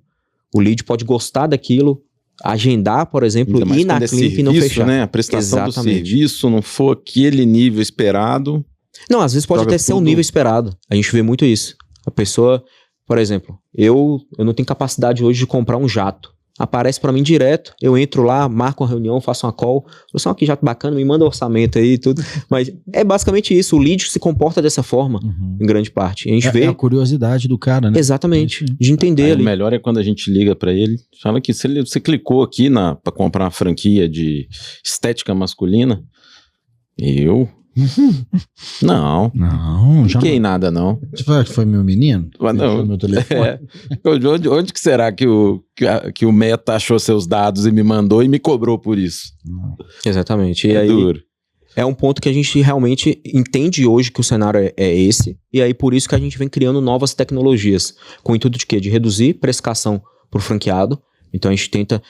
O lead pode gostar daquilo, agendar, por exemplo, ir na clínica e não fechar. Né? A prestação do serviço não for aquele nível esperado. Não, às vezes pode até ser o nível esperado. A gente vê muito isso. A pessoa, por exemplo, eu não tenho capacidade hoje de comprar um jato. Aparece para mim direto, eu entro lá, marco uma reunião, faço uma call, falo assim, jato bacana, me manda orçamento aí e tudo. Mas é basicamente isso, o lead se comporta dessa forma, em grande parte. E a gente vê... É a curiosidade do cara, né? Exatamente, de entender ali. O melhor é quando a gente liga para ele, fala que você clicou aqui para comprar uma franquia de estética masculina, Não, já não fiquei nada, não. Foi meu menino? Não. Foi meu telefone? Onde que será que o Meta achou seus dados e me mandou e me cobrou por isso? Exatamente. E aí, duro. É um ponto que a gente realmente entende hoje que o cenário é esse, e aí por isso que a gente vem criando novas tecnologias, com o intuito de quê? De reduzir precificação para o franqueado. Então a gente tenta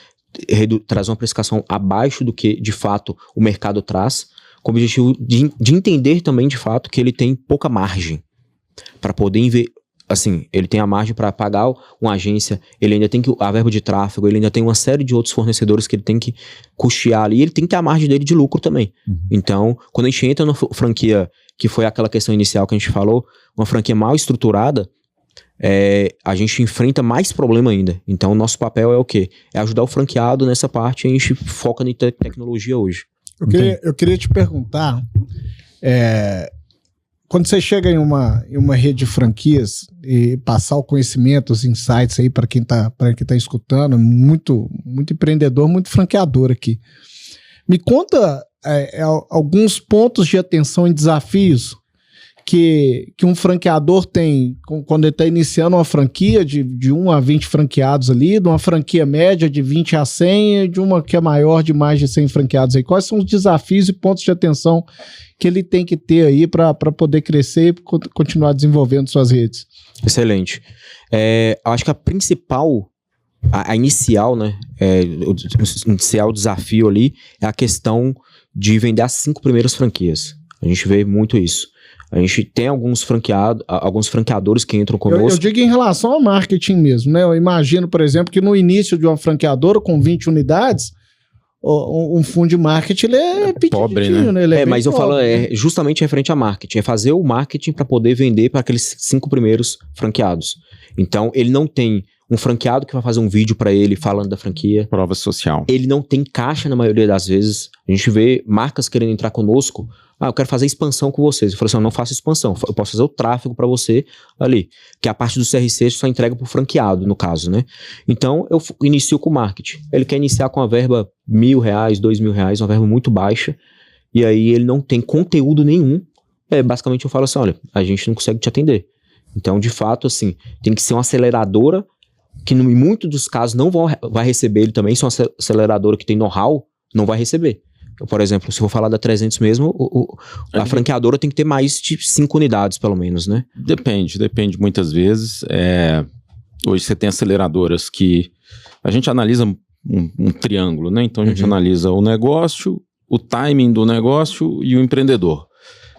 trazer uma precificação abaixo do que, de fato, o mercado traz, com o objetivo de entender também, de fato, que ele tem pouca margem para poder assim, ele tem a margem para pagar uma agência, ele ainda tem a verba de tráfego, ele ainda tem uma série de outros fornecedores que ele tem que custear ali, e ele tem que ter a margem dele de lucro também. Então, quando a gente entra na franquia, que foi aquela questão inicial que a gente falou, uma franquia mal estruturada, a gente enfrenta mais problema ainda. Então, o nosso papel é o quê? É ajudar o franqueado nessa parte, e a gente foca em tecnologia hoje. Eu queria te perguntar, quando você chega em uma rede de franquias e passar o conhecimento, os insights aí para quem tá escutando, muito empreendedor, muito franqueador aqui. Me conta alguns pontos de atenção e desafios que um franqueador tem quando ele está iniciando uma franquia de 1 a 20 franqueados ali, de uma franquia média de 20 a 100 e de uma que é maior de mais de 100 franqueados aí. Quais são os desafios e pontos de atenção que ele tem que ter aí para poder crescer e continuar desenvolvendo suas redes? Excelente. Acho que a principal, a inicial, né, o inicial desafio ali é a questão de vender as 5 primeiras franquias. A gente vê muito isso. A gente tem alguns franqueadores que entram conosco. Eu digo em relação ao marketing mesmo, né? Eu imagino, por exemplo, que no início de uma franqueadora com 20 unidades, um fundo de marketing ele é pobre, né? Ele mas eu falo justamente referente a marketing. É fazer o marketing para poder vender para aqueles 5 primeiros franqueados. Então, ele não tem um franqueado que vai fazer um vídeo para ele falando da franquia. Prova social. Ele não tem caixa na maioria das vezes. A gente vê marcas querendo entrar conosco. Eu quero fazer expansão com vocês. Eu falo assim, eu não faço expansão. Eu posso fazer o tráfego para você ali. Que a parte do CRC só entrega pro franqueado, no caso, né? Então, eu inicio com o marketing. Ele quer iniciar com uma verba R$1.000, R$2.000, uma verba muito baixa. E aí, ele não tem conteúdo nenhum. Basicamente, eu falo assim, olha, a gente não consegue te atender. Então, de fato, assim, tem que ser uma aceleradora que em muitos dos casos não vai receber ele também. Se é uma aceleradora que tem know-how, não vai receber. Por exemplo, se eu for falar da 300 mesmo, a franqueadora tem que ter mais de 5 unidades, pelo menos, né? Depende muitas vezes. Hoje você tem aceleradoras que a gente analisa um triângulo, né? Então a gente analisa o negócio, o timing do negócio e o empreendedor.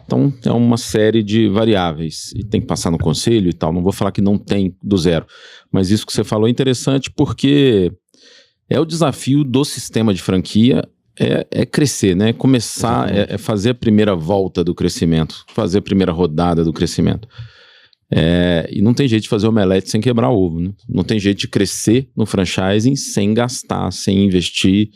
Então é uma série de variáveis e tem que passar no conselho e tal. Não vou falar que não tem do zero, mas isso que você falou é interessante porque é o desafio do sistema de franquia. É crescer, né? Começar, fazer a primeira volta do crescimento, fazer a primeira rodada do crescimento. E não tem jeito de fazer omelete sem quebrar ovo, né? Não tem jeito de crescer no franchising sem gastar, sem investir.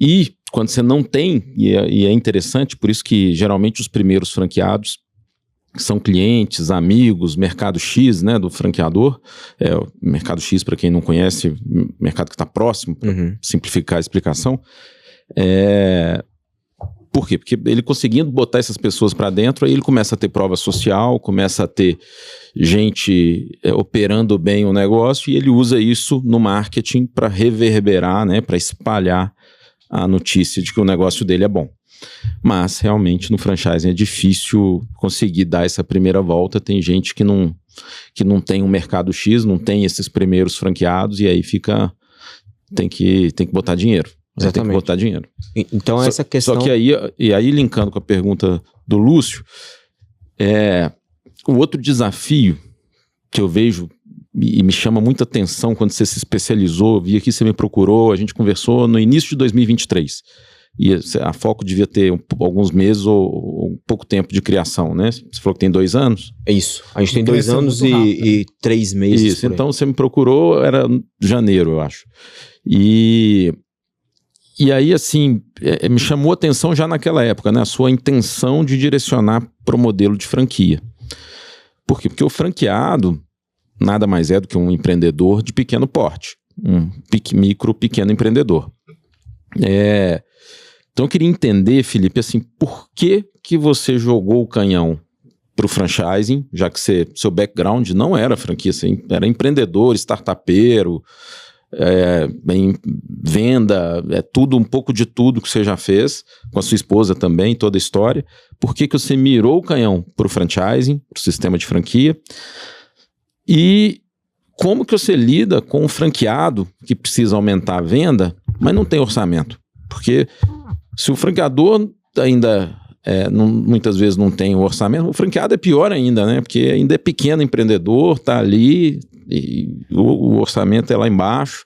E quando você não tem, e é interessante, por isso que geralmente os primeiros franqueados são clientes, amigos, mercado X, né, do franqueador. O mercado X, para quem não conhece, mercado que está próximo, para simplificar a explicação. Por quê? Porque ele conseguindo botar essas pessoas para dentro, aí ele começa a ter prova social, começa a ter gente operando bem o negócio, e ele usa isso no marketing para reverberar, né, para espalhar a notícia de que o negócio dele é bom. Mas realmente no franchising é difícil conseguir dar essa primeira volta. Tem gente que não tem um mercado X, não tem esses primeiros franqueados, e aí tem que botar dinheiro. Exatamente. Tem que botar dinheiro. Então essa questão... Só que aí linkando com a pergunta do Lúcio, o outro desafio que eu vejo e me chama muita atenção quando você se especializou, vi aqui, você me procurou, a gente conversou no início de 2023. E a Foco devia ter alguns meses ou pouco tempo de criação, né? Você falou que tem 2 anos? É isso. A gente tem 2 anos e 3 meses. Isso, então você me procurou, era janeiro, eu acho. E aí, assim, me chamou a atenção já naquela época, né? A sua intenção de direcionar para o modelo de franquia. Por quê? Porque o franqueado nada mais é do que um empreendedor de pequeno porte. Um pequeno empreendedor. Então eu queria entender, Felipe, assim, por que você jogou o canhão para o franchising, já que seu background não era franquia, assim, era empreendedor, startupeiro, em venda, tudo, um pouco de tudo que você já fez, com a sua esposa também, toda a história. Por que você mirou o canhão para o franchising, para o sistema de franquia? E como que você lida com um franqueado que precisa aumentar a venda, mas não tem orçamento? Porque se o franqueador ainda muitas vezes não tem o orçamento, o franqueado é pior ainda, né? Porque ainda é pequeno empreendedor, tá ali e o orçamento é lá embaixo.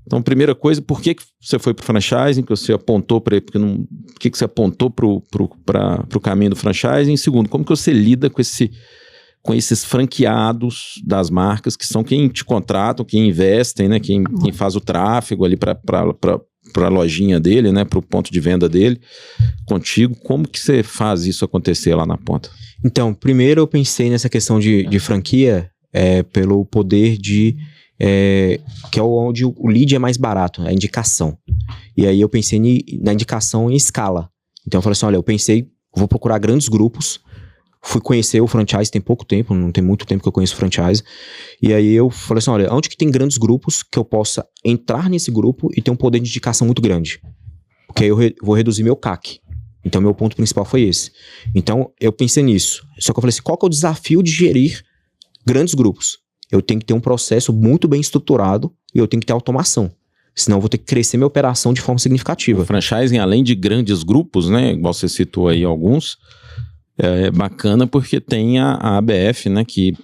Então, primeira coisa, por que você foi para o franchising, que você apontou para ele, por que você apontou para o caminho do franchising? Segundo, como que você lida com esses franqueados das marcas, que são quem te contratam, quem investem, né? Quem faz o tráfego ali para a lojinha dele, né? Para o ponto de venda dele, contigo. Como que você faz isso acontecer lá na ponta? Então, primeiro eu pensei nessa questão de franquia pelo poder que é onde o lead é mais barato, a indicação. E aí eu pensei na indicação em escala. Então eu falei assim, olha, vou procurar grandes grupos. Fui conhecer o franchise tem pouco tempo, não tem muito tempo que eu conheço o franchise. E aí eu falei assim, olha, onde que tem grandes grupos que eu possa entrar nesse grupo e ter um poder de indicação muito grande? Porque aí eu vou reduzir meu CAC. Então meu ponto principal foi esse. Então eu pensei nisso. Só que eu falei assim, qual que é o desafio de gerir grandes grupos? Eu tenho que ter um processo muito bem estruturado e eu tenho que ter automação. Senão eu vou ter que crescer minha operação de forma significativa. O franchising, além de grandes grupos, né, igual você citou aí alguns, é bacana porque tem a ABF, né, que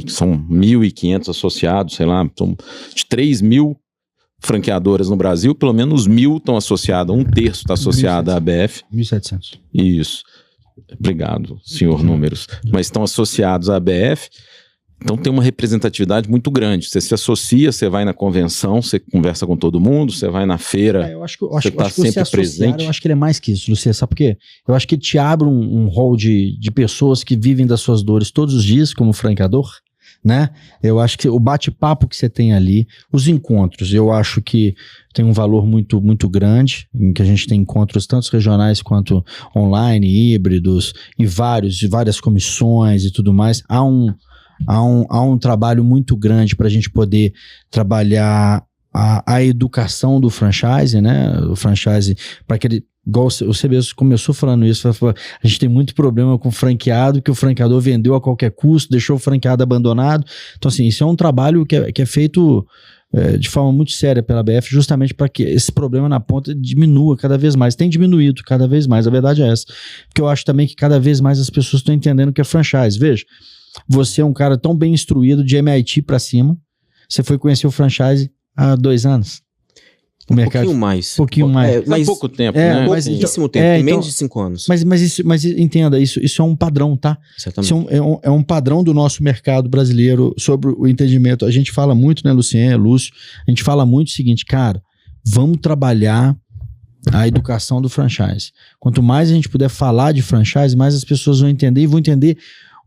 são 1.500 associados, sei lá, são de 3.000 franqueadoras no Brasil, pelo menos 1.000 estão associadas, 1/3 está associado à ABF. 1.700. Isso. Obrigado, senhor Números. Mas estão associados à ABF, então tem uma representatividade muito grande. Você se associa, você vai na convenção, você conversa com todo mundo, você vai na feira, você está sempre presente. Eu acho que ele é mais que isso, Lucia, sabe por quê? Eu acho que ele te abre um hall de pessoas que vivem das suas dores todos os dias como franqueador, né? Eu acho que o bate-papo que você tem ali, os encontros, eu acho que tem um valor muito, muito grande, em que a gente tem encontros tanto regionais quanto online, híbridos, e várias comissões e tudo mais. Há um trabalho muito grande para a gente poder trabalhar a educação do franchise, né? O franchise, para aquele. Igual você mesmo começou falando isso, a gente tem muito problema com o franqueado, que o franqueador vendeu a qualquer custo, deixou o franqueado abandonado. Então, assim, isso é um trabalho que é feito de forma muito séria pela BF, justamente para que esse problema na ponta diminua cada vez mais. Tem diminuído cada vez mais, a verdade é essa. Porque eu acho também que cada vez mais as pessoas estão entendendo o que é franchise. Veja, você é um cara tão bem instruído de MIT para cima, você foi conhecer o franchise há 2 anos. O mercado, pouquinho mais. Mas pouco tempo, né? Mas pouquíssimo tempo, menos de 5 anos. Mas entenda, isso é um padrão, tá? Isso é um padrão do nosso mercado brasileiro sobre o entendimento. A gente fala muito, né, Lucien, Lúcio? A gente fala muito o seguinte, cara, vamos trabalhar a educação do franchise. Quanto mais a gente puder falar de franchise, mais as pessoas vão entender e vão entender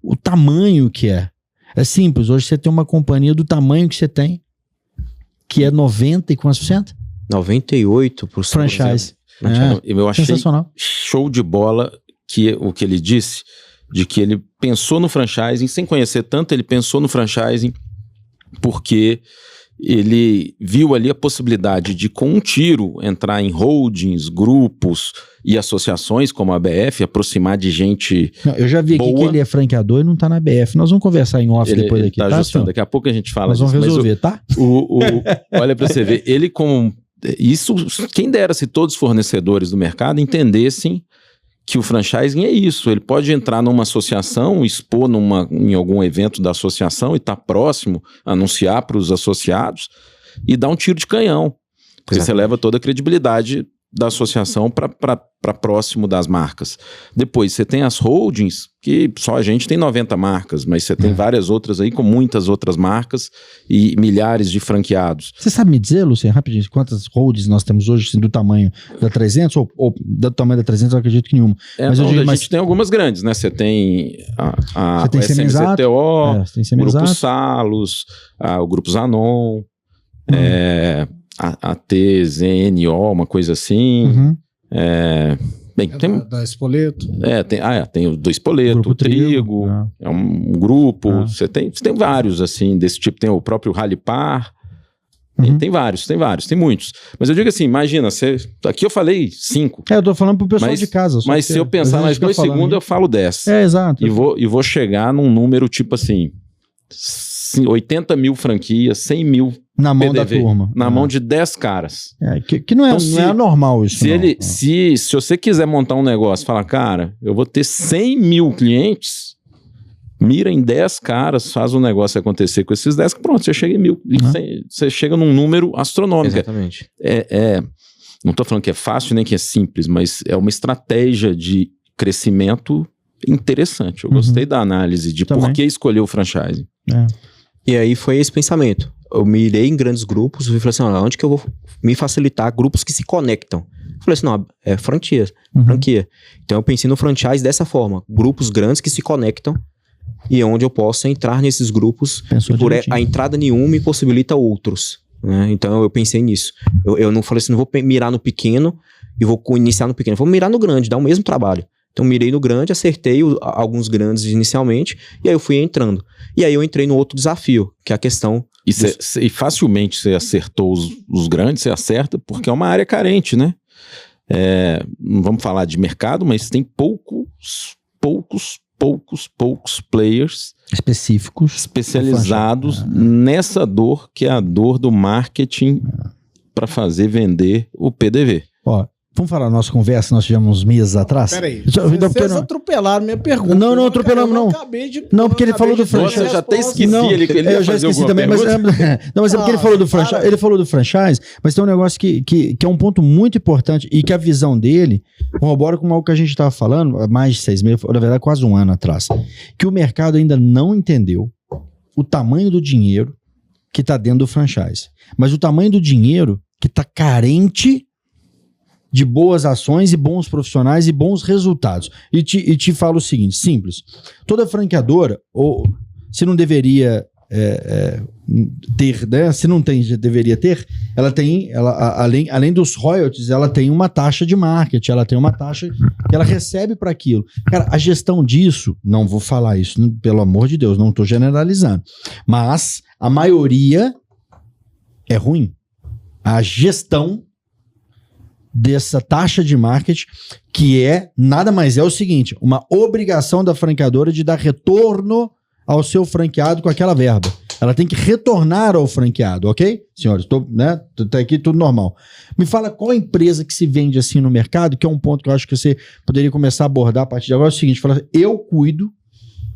o tamanho que é. É simples, hoje você tem uma companhia do tamanho que você tem, que é 90 e quantos %? 98%. Franchise. Eu achei sensacional. show de bola o que ele disse, de que ele pensou no franchising, sem conhecer tanto, ele pensou no franchising porque ele viu ali a possibilidade de, com um tiro, entrar em holdings, grupos e associações como a BF, aproximar de gente Não, eu já vi boa. aqui que ele é franqueador e não tá na BF. Nós vamos conversar em off depois ele aqui, tá tá, ajustando. senhor? Daqui a pouco a gente fala Nós vamos disso, mas resolver, tá? olha pra você ver, ele como... Isso, quem dera se todos os fornecedores do mercado entendessem que o franchising é isso, ele pode entrar numa associação, expor em algum evento da associação e estar próximo, anunciar para os associados e dar um tiro de canhão, porque você leva toda a credibilidade da associação para próximo das marcas. Depois você tem as holdings, que só a gente tem 90 marcas, mas você tem várias outras aí com muitas outras marcas e milhares de franqueados. Você sabe me dizer, Luciano, rapidinho, quantas holdings nós temos hoje, assim, do tamanho da 300 ou do tamanho da 300, eu acredito que nenhuma. Mas eu digo, a gente tem algumas grandes, né? Você tem Você tem o SMCTO, você tem o Grupo Semiexato. Salos, o Grupo Zanon, a TZNO, uma coisa assim. Uhum. Bem, tem... Da Spoleto. Tem o do Spoleto, Grupo o Trigo, é um grupo, você tem vários assim, desse tipo, tem o próprio Ralipar, tem vários, tem muitos. Mas eu digo assim, imagina, aqui eu falei 5. Eu tô falando pro pessoal de casa. Mas se eu pensar mais 2 segundos, eu falo 10. Exato. E vou chegar num número tipo assim, 80 mil franquias, 100 mil na mão PDV, da turma. na mão de 10 caras. Que não é, Então, não é anormal isso. Se você quiser montar um negócio, fala, cara, eu vou ter 100 mil clientes, mira em 10 caras, faz um negócio acontecer com esses 10, pronto, você chega em 1000. Você chega num número astronômico. Exatamente. Não estou falando que é fácil nem que é simples, mas é uma estratégia de crescimento interessante. Eu gostei da análise de por que escolher o franchising. E aí foi esse pensamento. Eu mirei em grandes grupos e falei assim, onde que eu vou me facilitar grupos que se conectam? Eu falei assim, não, é franquia. Então eu pensei no franchise dessa forma, grupos grandes que se conectam e onde eu posso entrar nesses grupos. A entrada nenhuma me possibilita outros, né? Então eu pensei nisso. Eu não falei assim, não vou mirar no pequeno e vou iniciar no pequeno, vou mirar no grande, dá o mesmo trabalho. Então mirei no grande, acertei alguns grandes inicialmente, e aí eu fui entrando. E aí eu entrei no outro desafio, que é a questão... E facilmente você acertou os grandes, você acerta, porque é uma área carente, né? Não vamos falar de mercado, mas tem poucos players especializados nessa dor, que é a dor do marketing para fazer vender o PDV. Ó, vamos falar da nossa conversa que nós tivemos uns meses atrás? Peraí, vocês atropelaram minha pergunta. Não atropelamos, não. Não, porque ele falou do franchise. Nossa, eu já até esqueci. Eu já esqueci também, mas é porque ele falou do franchise. Ele falou do franchise, mas tem um negócio que é um ponto muito importante e que a visão dele corrobora com algo que a gente estava falando há mais de 6 meses, na verdade quase um ano atrás, que o mercado ainda não entendeu o tamanho do dinheiro que está dentro do franchise, mas o tamanho do dinheiro que está carente de boas ações e bons profissionais e bons resultados. E te falo o seguinte, simples. Toda franqueadora, ou se não deveria ter, né? Se não tem, já deveria ter, além dos royalties, ela tem uma taxa de marketing, ela tem uma taxa que ela recebe para aquilo. Cara, a gestão disso, não vou falar isso, pelo amor de Deus, não estou generalizando, mas a maioria é ruim. A gestão dessa taxa de marketing, que nada mais é o seguinte, uma obrigação da franqueadora de dar retorno ao seu franqueado com aquela verba. Ela tem que retornar ao franqueado, ok? Senhores, tá aqui tudo normal. Me fala qual empresa que se vende assim no mercado, que é um ponto que eu acho que você poderia começar a abordar a partir de agora, é o seguinte, falar, eu cuido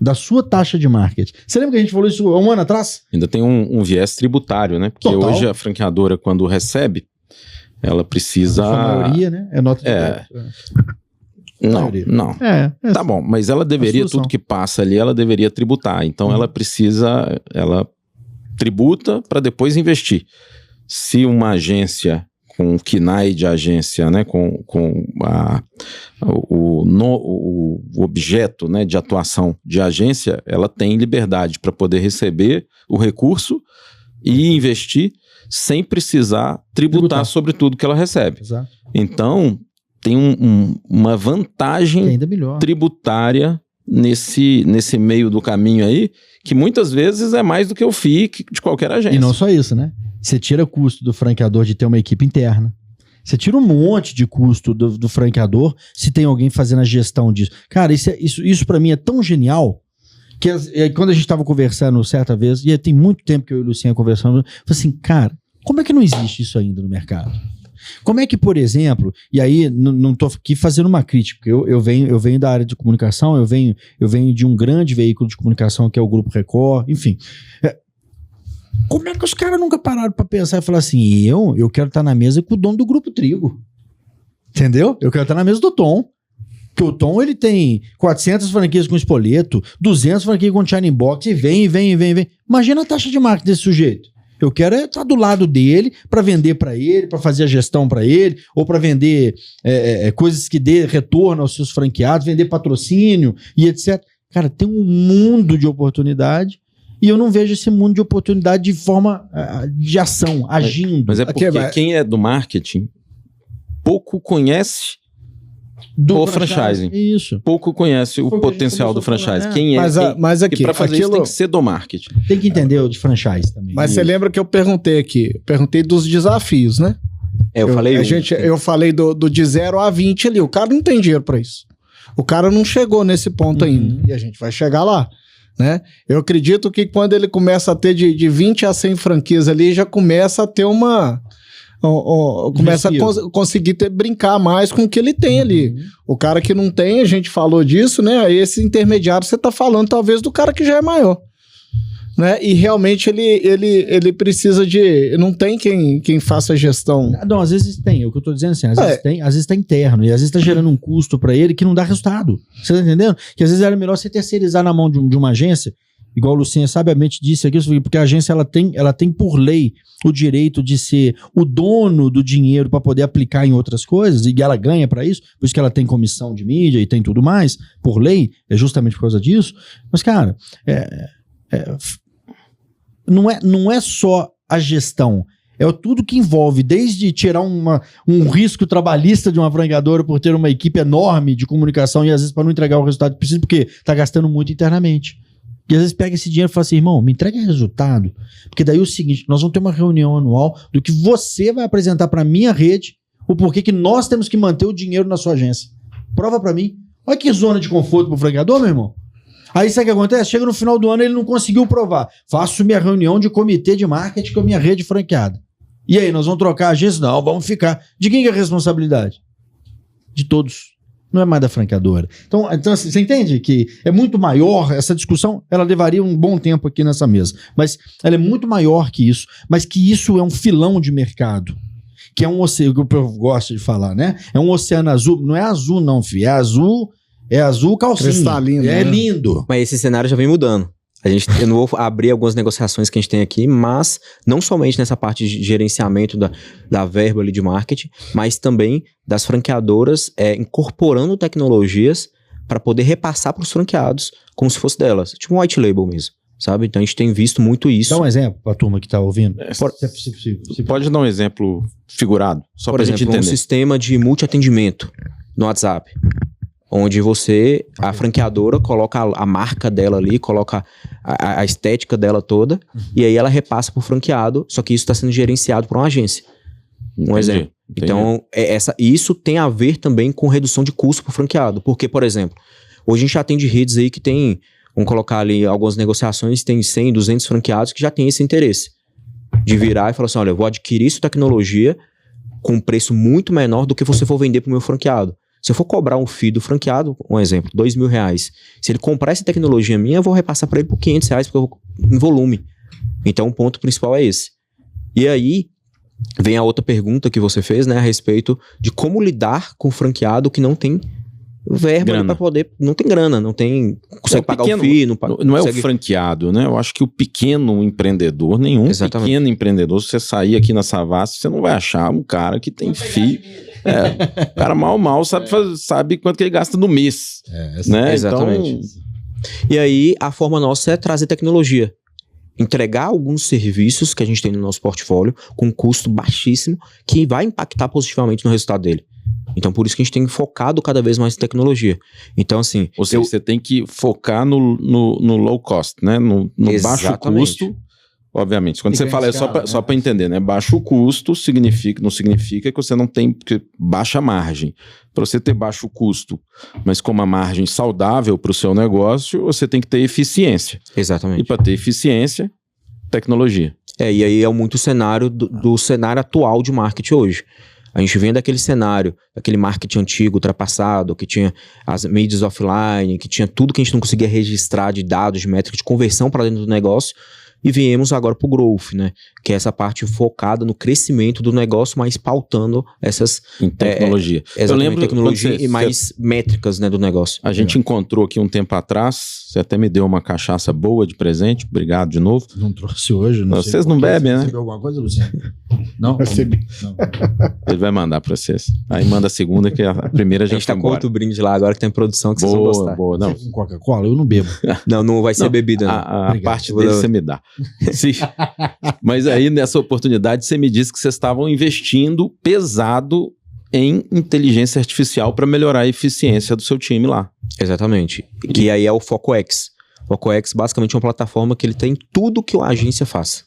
da sua taxa de marketing. Você lembra que a gente falou isso há um ano atrás? Ainda tem um viés tributário, né? Porque hoje a franqueadora, quando recebe, ela precisa... A maioria, né? É nota de... Não. Tá bom, mas ela deveria, tudo que passa ali, ela deveria tributar. Então ela tributa para depois investir. Se uma agência com o KNAI de agência, né, com o objeto, né, de atuação de agência, ela tem liberdade para poder receber o recurso e investir sem precisar tributar sobre tudo que ela recebe. Exato. Então, tem uma vantagem ainda melhor. tributária nesse meio do caminho aí, que muitas vezes é mais do que o FII de qualquer agência. E não só isso, né? Você tira custo do franqueador de ter uma equipe interna. Você tira um monte de custo do franqueador se tem alguém fazendo a gestão disso. Cara, isso para mim é tão genial que quando a gente estava conversando certa vez, e tem muito tempo que eu e o Lucinha conversando, eu falei assim, cara, como é que não existe isso ainda no mercado? Como é que, por exemplo, e aí não estou aqui fazendo uma crítica, porque eu venho da área de comunicação, eu venho de um grande veículo de comunicação que é o Grupo Record, enfim. Como é que os caras nunca pararam para pensar e falar assim, eu quero estar na mesa com o dono do Grupo Trigo, entendeu? Eu quero estar na mesa do Tom, que o Tom ele tem 400 franquias com espoleto, 200 franquias com Shining Box, e vem. Imagina a taxa de marketing desse sujeito. Eu quero estar do lado dele para vender para ele, para fazer a gestão para ele, ou para vender coisas que dê retorno aos seus franqueados, vender patrocínio e etc. Cara, tem um mundo de oportunidade e eu não vejo esse mundo de oportunidade de forma de ação, agindo. Mas é porque quem é do marketing pouco conhece o franchising. Isso. Pouco conhece o potencial do franchise. Quem é? Mas aqui, para fazer isso tem que ser do marketing. Tem que entender o de franchise também. Mas você lembra que eu perguntei aqui? Eu perguntei dos desafios, né? Eu falei. Eu falei do de 0 a 20 ali. O cara não tem dinheiro para isso. O cara não chegou nesse ponto ainda. E a gente vai chegar lá, né? Eu acredito que quando ele começa a ter de 20 a 100 franquias ali, já começa a ter começa a conseguir brincar mais com o que ele tem ali. O cara que não tem, a gente falou disso, né? Esse intermediário você tá falando talvez do cara que já é maior, né? E realmente ele precisa de... Não tem quem faça a gestão. Não, às vezes tem. O que eu tô dizendo assim, às vezes tá interno e às vezes tá gerando um custo para ele que não dá resultado. Você tá entendendo? Que às vezes era melhor você terceirizar na mão de uma agência, igual o Lucinha sabiamente disse aqui, porque a agência ela tem por lei o direito de ser o dono do dinheiro para poder aplicar em outras coisas, e ela ganha para isso, por isso que ela tem comissão de mídia e tem tudo mais, por lei, é justamente por causa disso. Mas, cara, não é só a gestão, é tudo que envolve, desde tirar um risco trabalhista de uma franqueadora por ter uma equipe enorme de comunicação e às vezes para não entregar o resultado que precisa, porque está gastando muito internamente. E às vezes pega esse dinheiro e fala assim, irmão, me entrega resultado, porque daí é o seguinte, nós vamos ter uma reunião anual do que você vai apresentar para minha rede, o porquê que nós temos que manter o dinheiro na sua agência. Prova para mim. Olha que zona de conforto pro franqueador, meu irmão. Aí sabe o que acontece? Chega no final do ano ele não conseguiu provar. Faço minha reunião de comitê de marketing com a minha rede franqueada. E aí, nós vamos trocar a agência? Não, vamos ficar. De quem que é a responsabilidade? De todos. Não é mais da franqueadora. Então assim, você entende que é muito maior, essa discussão, ela levaria um bom tempo aqui nessa mesa, mas ela é muito maior que isso, mas que isso é um filão de mercado, que é um oceano, que eu gosto de falar, né? É um oceano azul, não é azul não, filho, é azul calcinha. Cristalino. É lindo. Mas esse cenário já vem mudando. Eu não vou abrir algumas negociações que a gente tem aqui, mas não somente nessa parte de gerenciamento da verba ali de marketing, mas também das franqueadoras incorporando tecnologias para poder repassar para os franqueados como se fosse delas. Tipo um white label mesmo, sabe? Então a gente tem visto muito isso. Dá um exemplo para a turma que está ouvindo. Pode dar um exemplo figurado, só para a gente entender. Um sistema de multi-atendimento no WhatsApp, onde a franqueadora coloca a marca dela ali, coloca a estética dela toda, e aí ela repassa pro franqueado, só que isso está sendo gerenciado por uma agência. Exemplo. Entendi. Então, isso tem a ver também com redução de custo pro franqueado. Porque, por exemplo, hoje a gente já atende redes aí que tem, vamos colocar ali algumas negociações, tem 100, 200 franqueados que já tem esse interesse de virar e falar assim, olha, eu vou adquirir essa tecnologia com um preço muito menor do que você for vender pro meu franqueado. Se eu for cobrar um FII do franqueado, um exemplo, R$2.000, se ele comprar essa tecnologia minha, eu vou repassar para ele por R$500, porque eu vou em volume. Então, o ponto principal é esse. E aí, vem a outra pergunta que você fez, né, a respeito de como lidar com o franqueado que não tem verba para poder... Não tem grana, não tem... Consegue pagar o FII, não é o franqueado, né? Eu acho que o pequeno empreendedor, pequeno empreendedor, se você sair aqui na Savassi, você não vai achar um cara que tem FII. O cara mal sabe quanto que ele gasta no mês. Né? Exatamente. Então... E aí, a forma nossa é trazer tecnologia. Entregar alguns serviços que a gente tem no nosso portfólio com um custo baixíssimo que vai impactar positivamente no resultado dele. Então, por isso que a gente tem focado cada vez mais em tecnologia. Então, assim... Ou seja, você tem que focar no low cost, né? No baixo custo. Obviamente, quando você fala, só para entender, né? Baixo custo não significa que você não tem baixa margem. Para você ter baixo custo, mas com uma margem saudável para o seu negócio, você tem que ter eficiência. Exatamente. E para ter eficiência, tecnologia. E aí é muito o cenário do cenário atual de marketing hoje. A gente vem daquele cenário, daquele marketing antigo, ultrapassado, que tinha as mídias offline, que tinha tudo que a gente não conseguia registrar de dados, de métricas de conversão para dentro do negócio. E viemos agora para o growth, né? Que é essa parte focada no crescimento do negócio, mas pautando essas... Em tecnologia. Eu lembro tecnologia e mais métricas, né, do negócio. A gente encontrou aqui um tempo atrás, você até me deu uma cachaça boa de presente, obrigado de novo. Não trouxe hoje, não sei. Vocês não bebem, né? Você recebeu alguma coisa, Luciano? Não? Recebi. Não. Ele vai mandar para vocês. Aí manda a segunda, que a primeira já a gente tá foi com embora. outro brinde lá agora que tem produção que vocês vão gostar. Boa, não. Com Coca-Cola? Eu não bebo. Não vai ser bebida. A parte dele você me dá. Sim. Mas aí, nessa oportunidade, você me disse que vocês estavam investindo pesado em inteligência artificial para melhorar a eficiência do seu time lá. Exatamente. E aí é o FocoX. O FocoX basicamente é uma plataforma que ele tem tudo que a agência faz.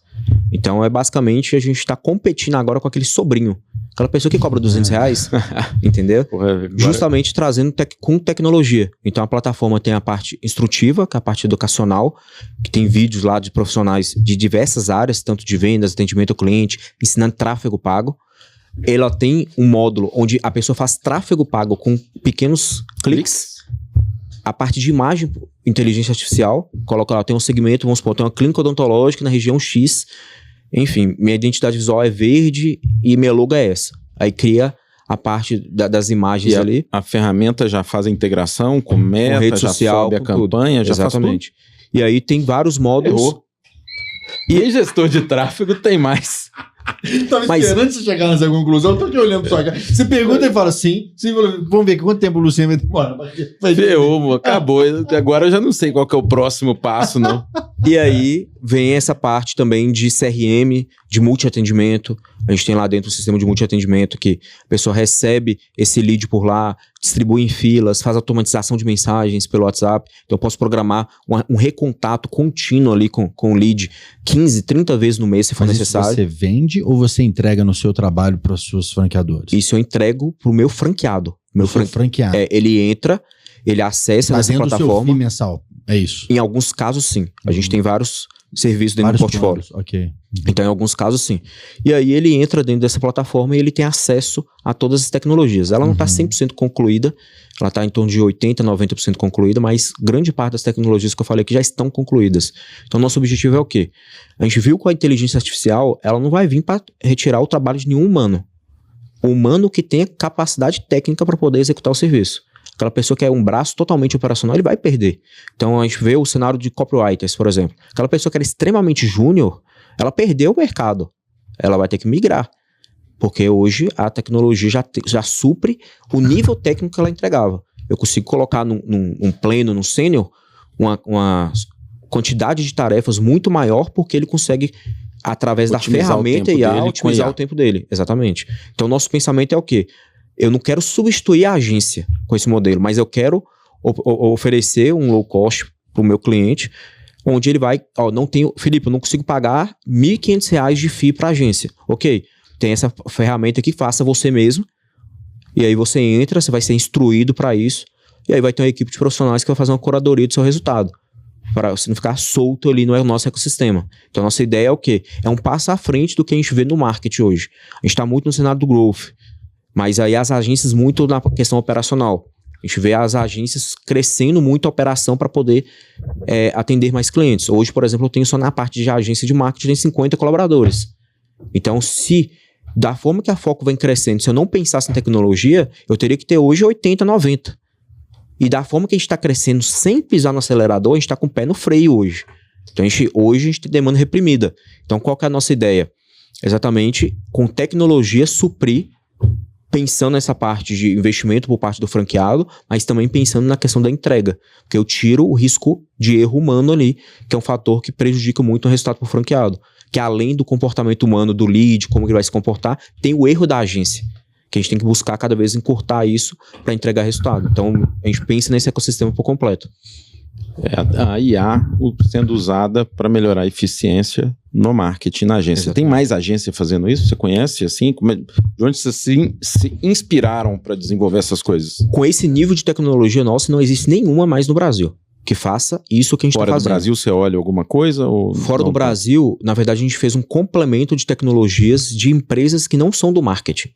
Então, basicamente, a gente está competindo agora com aquele sobrinho. Aquela pessoa que cobra R$200, entendeu? Agora... Justamente trazendo com tecnologia. Então a plataforma tem a parte instrutiva, que é a parte educacional, que tem vídeos lá de profissionais de diversas áreas, tanto de vendas, atendimento ao cliente, ensinando tráfego pago. Ela tem um módulo onde a pessoa faz tráfego pago com pequenos cliques. A parte de imagem, inteligência artificial, coloca lá, tem um segmento, vamos supor, tem uma clínica odontológica na região X. Enfim, minha identidade visual é verde e minha logo é essa. Aí cria a parte das imagens ali. A ferramenta já faz a integração com meta, com rede já social, sobe a campanha, já exatamente. Faz tudo. E aí tem vários módulos. Errou. E gestor de tráfego tem mais. Tava esperando você chegar nessa conclusão, eu tô te olhando pra sua cara. Você pergunta e fala sim. Vamos ver quanto tempo o Luciano vai demorar. Ferrou, acabou. Agora eu já não sei qual que é o próximo passo, não. E aí vem essa parte também de CRM, de multi-atendimento. A gente tem lá dentro um sistema de multi-atendimento que a pessoa recebe esse lead por lá, distribui em filas, faz automatização de mensagens pelo WhatsApp. Então eu posso programar um recontato contínuo ali com o lead 15, 30 vezes no mês se for necessário. Você vende ou você entrega no seu trabalho para os seus franqueadores? Isso eu entrego pro meu franqueado. Meu franqueado. Ele entra, ele acessa nessa plataforma. Seu FII mensal, é isso? Em alguns casos, sim. A gente tem vários serviços dentro do portfólio. Ok. Então, em alguns casos, sim. E aí ele entra dentro dessa plataforma e ele tem acesso a todas as tecnologias. Ela não está 100% concluída, ela está em torno de 80%, 90% concluída, mas grande parte das tecnologias que eu falei aqui já estão concluídas. Então, nosso objetivo é o quê? A gente viu que a inteligência artificial, ela não vai vir para retirar o trabalho de nenhum humano. O humano que tem a capacidade técnica para poder executar o serviço. Aquela pessoa que é um braço totalmente operacional, ele vai perder. Então, a gente vê o cenário de copywriters, por exemplo. Aquela pessoa que era extremamente júnior, ela perdeu o mercado. Ela vai ter que migrar. Porque hoje a tecnologia já supre o nível técnico que ela entregava. Eu consigo colocar num pleno, num sênior, uma quantidade de tarefas muito maior, porque ele consegue, através otimizar da ferramenta IA, otimizar o tempo dele. Exatamente. Então, nosso pensamento é o quê? Eu não quero substituir a agência com esse modelo, mas eu quero oferecer um low cost para o meu cliente, onde ele vai, Felipe, eu não consigo pagar R$1.500 de FII para a agência. Ok, tem essa ferramenta aqui, faça você mesmo, e aí você entra, você vai ser instruído para isso, e aí vai ter uma equipe de profissionais que vai fazer uma curadoria do seu resultado, para você não ficar solto ali no nosso ecossistema. Então, a nossa ideia é o quê? É um passo à frente do que a gente vê no marketing hoje. A gente está muito no cenário do growth, mas aí as agências muito na questão operacional. A gente vê as agências crescendo muito a operação para poder atender mais clientes. Hoje, por exemplo, eu tenho só na parte de agência de marketing 50 colaboradores. Então, se da forma que a Foco vem crescendo, se eu não pensasse em tecnologia, eu teria que ter hoje 80, 90. E da forma que a gente está crescendo sem pisar no acelerador, a gente está com o pé no freio hoje. Então, hoje a gente tem demanda reprimida. Então, qual que é a nossa ideia? Exatamente, com tecnologia, suprir, pensando nessa parte de investimento por parte do franqueado, mas também pensando na questão da entrega, porque eu tiro o risco de erro humano ali, que é um fator que prejudica muito o resultado para o franqueado, que além do comportamento humano, do lead, como ele vai se comportar, tem o erro da agência, que a gente tem que buscar cada vez encurtar isso para entregar resultado. Então, a gente pensa nesse ecossistema por completo. A IA sendo usada para melhorar a eficiência no marketing, na agência. Exatamente. Tem mais agência fazendo isso? Você conhece, assim? De onde vocês se inspiraram para desenvolver essas coisas? Com esse nível de tecnologia nossa, não existe nenhuma mais no Brasil que faça isso que a gente está fazendo. Fora do Brasil, você olha alguma coisa? Ou Fora do Brasil, na verdade, a gente fez um complemento de tecnologias de empresas que não são do marketing.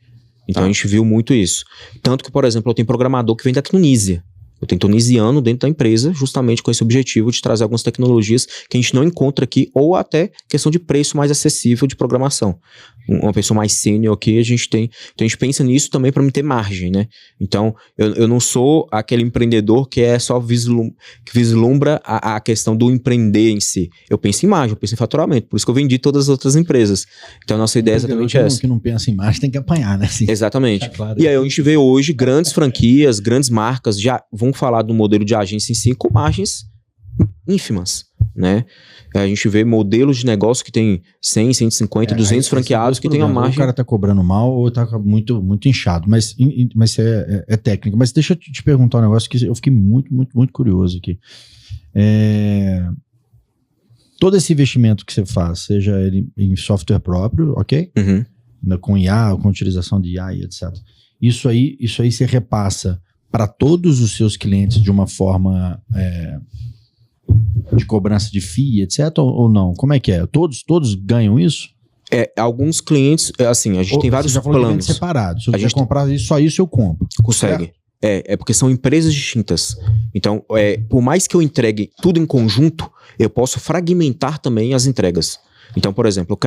Então, a gente viu muito isso. Tanto que, por exemplo, eu tenho programador que vem da Tunísia. Eu tenho tunisiano dentro da empresa, justamente com esse objetivo de trazer algumas tecnologias que a gente não encontra aqui, ou até questão de preço mais acessível de programação. Uma pessoa mais sênior aqui, a gente tem. Então a gente pensa nisso também para me ter margem, né? Então, eu não sou aquele empreendedor que é só que vislumbra a questão do empreender em si. Eu penso em margem, eu penso em faturamento. Por isso que eu vendi todas as outras empresas. Então a nossa ideia é exatamente essa. Que não pensa em margem tem que apanhar, né? Assim. Exatamente. Tá claro. E aí a gente vê hoje grandes franquias, grandes marcas, já vão falar do modelo de agência em si com margens ínfimas, né? A gente vê modelos de negócio que tem 100, 150, 200 franqueados que tem a margem... O cara tá cobrando mal ou tá muito, muito inchado, mas é técnica. Mas deixa eu te perguntar um negócio que eu fiquei muito, muito, muito curioso aqui. Todo esse investimento que você faz, seja ele em software próprio, ok? Uhum. Com IA, com utilização de IA e etc. Isso aí você repassa para todos os seus clientes de uma forma de cobrança de FII, etc. Ou não? Como é que é? Todos ganham isso? Alguns clientes, assim, a gente tem vários planos separados. Se eu quiser gente comprar só isso, eu compro. Consegue. É porque são empresas distintas. Então, por mais que eu entregue tudo em conjunto, eu posso fragmentar também as entregas. Então, por exemplo,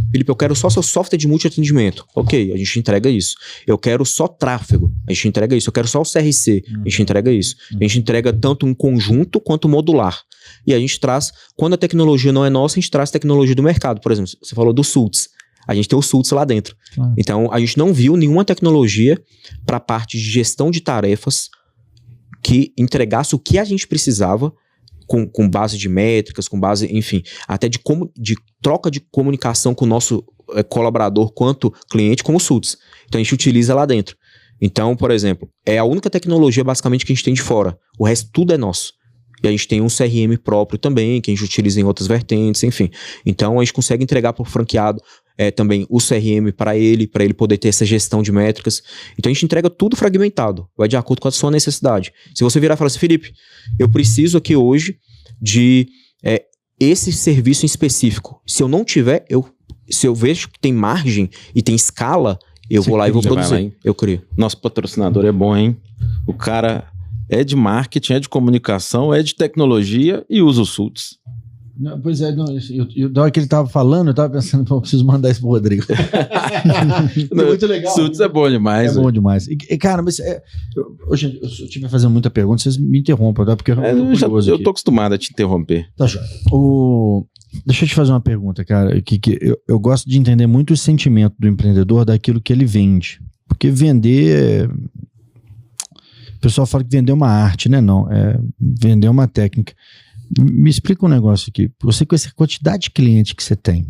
Felipe, eu quero só seu software de multi-atendimento. Ok, a gente entrega isso. Eu quero só tráfego, a gente entrega isso. Eu quero só o CRC, a gente entrega isso. A gente entrega tanto em conjunto quanto modular. E a gente traz, quando a tecnologia não é nossa, a gente traz tecnologia do mercado. Por exemplo, você falou do Sults. A gente tem o Sults lá dentro. Então, a gente não viu nenhuma tecnologia para a parte de gestão de tarefas que entregasse o que a gente precisava com base de métricas, com base, enfim, até de troca de comunicação com o nosso colaborador quanto cliente, como o Sults. Então, a gente utiliza lá dentro. Então, por exemplo, é a única tecnologia basicamente que a gente tem de fora. O resto tudo é nosso. E a gente tem um CRM próprio também, que a gente utiliza em outras vertentes, enfim. Então, a gente consegue entregar para o franqueado também o CRM para ele poder ter essa gestão de métricas. Então, a gente entrega tudo fragmentado, vai de acordo com a sua necessidade. Se você virar e falar assim, Felipe, eu preciso aqui hoje de esse serviço em específico. Se eu não tiver, se eu vejo que tem margem e tem escala, eu vou lá e vou produzir. Eu crio. Nosso patrocinador é bom, hein? O cara é de marketing, é de comunicação, é de tecnologia e usa o Sults. Não, pois é, da hora que ele tava falando, eu tava pensando, eu preciso mandar isso pro Rodrigo. É muito legal. Sults é bom demais. É bom demais. E, cara, mas hoje eu estive fazendo muita pergunta, vocês me interrompam, tá? Porque eu tô acostumado a te interromper. Tá, já. Deixa eu te fazer uma pergunta, cara, que eu gosto de entender muito o sentimento do empreendedor daquilo que ele vende. Porque vender... O pessoal fala que vender é uma arte, né? Não, vender é uma técnica. Me explica um negócio aqui. Você, com essa quantidade de cliente que você tem,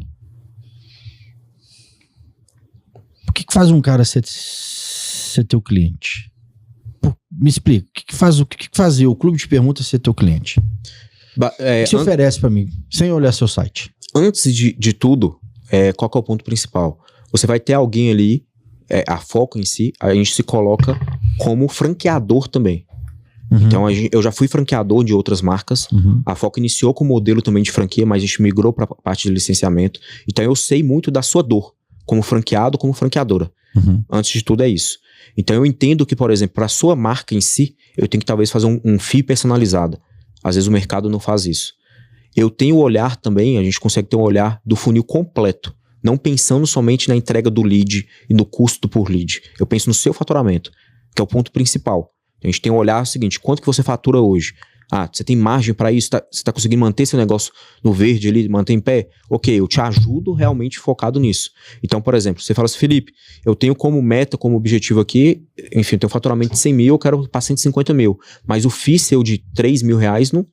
o que faz um cara ser teu cliente? Me explica. O que fazia o Clube de Permutas ser teu cliente? O que você oferece para mim, sem olhar seu site? Antes de tudo, qual que é o ponto principal? Você vai ter alguém ali, a Foco em si, a gente se coloca como franqueador também. Então, eu já fui franqueador de outras marcas. A Foco iniciou com o modelo também de franquia, mas a gente migrou para a parte de licenciamento. Então, eu sei muito da sua dor, como franqueado, como franqueadora. Antes de tudo, é isso. Então, eu entendo que, por exemplo, para a sua marca em si, eu tenho que talvez fazer um FII personalizado. Às vezes, o mercado não faz isso. Eu tenho o olhar também, a gente consegue ter um olhar do funil completo. Não pensando somente na entrega do lead e no custo por lead. Eu penso no seu faturamento, que é o ponto principal. A gente tem um olhar seguinte, quanto que você fatura hoje? Você tem margem para isso? Você está conseguindo manter seu negócio no verde ali, manter em pé? Ok, eu te ajudo realmente focado nisso. Então, por exemplo, você fala assim, Felipe, eu tenho como meta, como objetivo aqui, enfim, eu tenho um faturamento de 100 mil, eu quero para 150 mil. Mas o FII seu de 3 mil reais não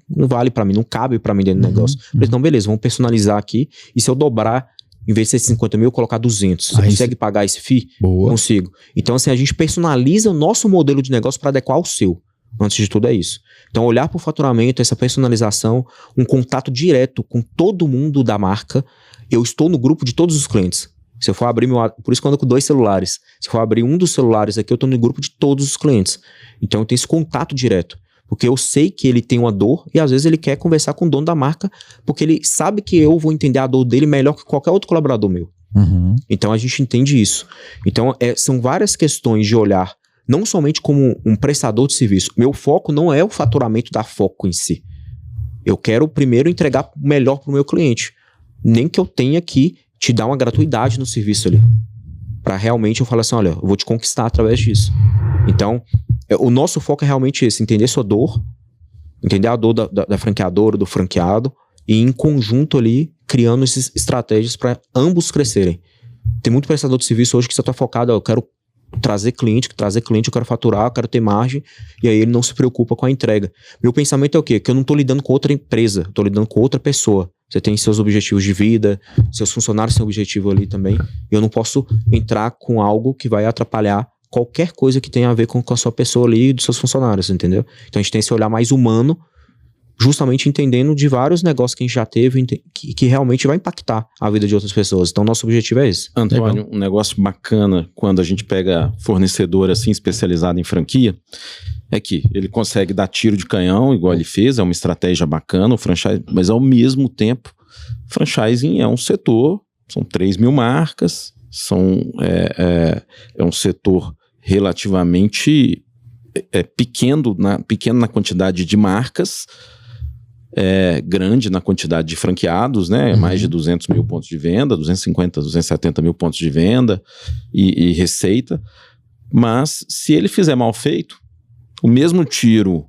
vale para mim, não cabe para mim dentro do negócio. Então, beleza, vamos personalizar aqui, e se eu dobrar em vez de ser 50 mil, eu colocar 200. Você consegue pagar esse FII? Boa. Consigo. Então, assim, a gente personaliza o nosso modelo de negócio para adequar ao seu. Antes de tudo é isso. Então, olhar para o faturamento, essa personalização, um contato direto com todo mundo da marca. Eu estou no grupo de todos os clientes. Se eu for abrir por isso que eu ando com 2 celulares. Se eu for abrir um dos celulares aqui, eu estou no grupo de todos os clientes. Então, eu tenho esse contato direto. Porque eu sei que ele tem uma dor e às vezes ele quer conversar com o dono da marca porque ele sabe que eu vou entender a dor dele melhor que qualquer outro colaborador meu. Uhum. Então a gente entende isso. Então são várias questões de olhar não somente como um prestador de serviço. Meu foco não é o faturamento da Foco em si. Eu quero primeiro entregar o melhor para o meu cliente. Nem que eu tenha que te dar uma gratuidade no serviço ali. Para realmente eu falar assim, olha, eu vou te conquistar através disso. Então... o nosso foco é realmente esse, entender sua dor, entender a dor da franqueadora, do franqueado, e em conjunto ali, criando essas estratégias para ambos crescerem. Tem muito prestador de serviço hoje que só está focado, eu quero trazer cliente, eu quero faturar, eu quero ter margem, e aí ele não se preocupa com a entrega. Meu pensamento é o quê? Que eu não estou lidando com outra empresa, estou lidando com outra pessoa. Você tem seus objetivos de vida, seus funcionários têm objetivo ali também, e eu não posso entrar com algo que vai atrapalhar qualquer coisa que tenha a ver com a sua pessoa ali e dos seus funcionários, entendeu? Então a gente tem esse olhar mais humano, justamente entendendo de vários negócios que a gente já teve, que realmente vai impactar a vida de outras pessoas. Então nosso objetivo é esse. Antônio, um negócio bacana quando a gente pega fornecedor assim especializado em franquia, é que ele consegue dar tiro de canhão, igual ele fez, é uma estratégia bacana, o franchise, mas ao mesmo tempo, franchising é um setor, são 3 mil marcas, é um setor relativamente pequeno na quantidade de marcas, grande na quantidade de franqueados, né? Mais de 200 mil pontos de venda, 250, 270 mil pontos de venda e receita. Mas se ele fizer mal feito, o mesmo tiro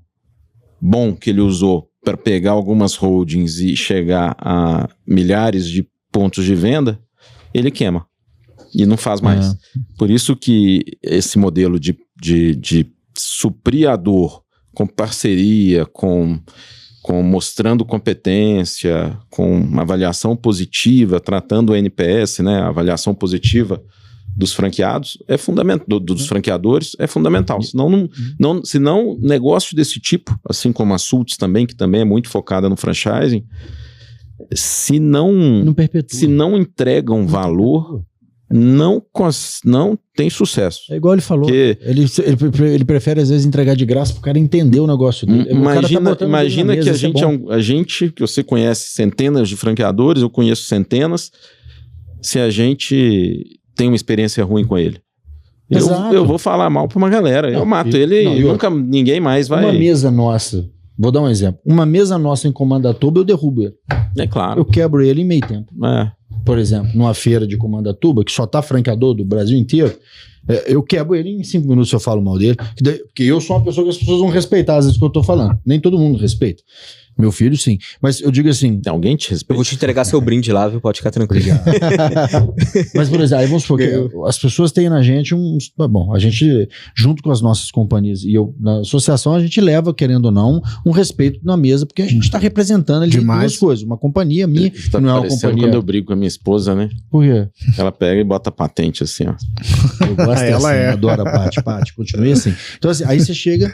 bom que ele usou para pegar algumas holdings e chegar a milhares de pontos de venda, ele queima. E não faz mais. Por isso que esse modelo de suprir a dor com parceria, com mostrando competência, com uma avaliação positiva, tratando o NPS, né, a avaliação positiva dos franqueados, é fundamental, dos franqueadores, é fundamental. Senão, negócio desse tipo, assim como a Sults também, que também é muito focada no franchising, se não entregam valor, não tem sucesso. É igual ele falou. Ele prefere, às vezes, entregar de graça para o cara entender o negócio dele. Imagina que a gente, que você conhece centenas de franqueadores, eu conheço centenas, se a gente tem uma experiência ruim com ele. Eu vou falar mal para uma galera, eu mato ele e ninguém mais vai... Uma mesa nossa, vou dar um exemplo, uma mesa nossa em Comandatuba, eu derrubo ele. É claro. Eu quebro ele em meio tempo. Por exemplo, numa feira de Comandatuba, que só tá franqueador do Brasil inteiro, eu quebro ele em 5 minutos se eu falo mal dele. Porque eu sou uma pessoa que as pessoas vão respeitar às vezes o que eu tô falando. Nem todo mundo respeita. Meu filho, sim. Mas eu digo assim... Alguém te respeita? Eu vou te entregar seu brinde lá, viu? Pode ficar tranquilo. Mas, por exemplo, aí vamos supor que as pessoas têm na gente a gente, junto com as nossas companhias, e eu, na associação, a gente leva, querendo ou não, um respeito na mesa, porque a gente está representando ali duas coisas. Uma companhia minha, tá não é uma companhia... quando eu brigo com a minha esposa, né? Por quê? Ela pega e bota patente assim, ó. Eu gosto assim, adoro a Pati, continue assim. Então, assim, aí você chega...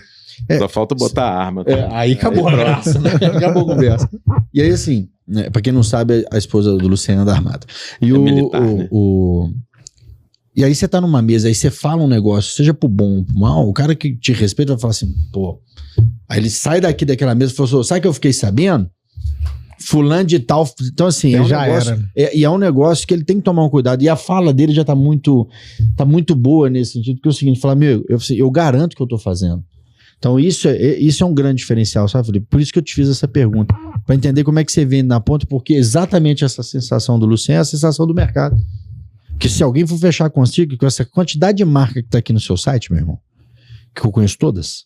Só falta botar a arma. Aí acabou a graça, né? Acabou a conversa. E aí, assim, né, pra quem não sabe, a esposa do Luciano é da Armada. E militar, né? E aí você tá numa mesa, aí você fala um negócio, seja pro bom ou pro mal, o cara que te respeita vai falar assim, pô. Aí ele sai daquela mesa e fala assim, sabe que eu fiquei sabendo? Fulano de tal. Então, assim, é um negócio que ele tem que tomar um cuidado. E a fala dele já tá muito boa nesse sentido, porque é o seguinte, fala, eu garanto que eu tô fazendo. Então isso é um grande diferencial, sabe, Felipe? Por isso que eu te fiz essa pergunta, para entender como é que você vende na ponta, porque exatamente essa sensação do Luciano é a sensação do mercado. Porque se alguém for fechar contigo, com essa quantidade de marca que tá aqui no seu site, meu irmão, que eu conheço todas,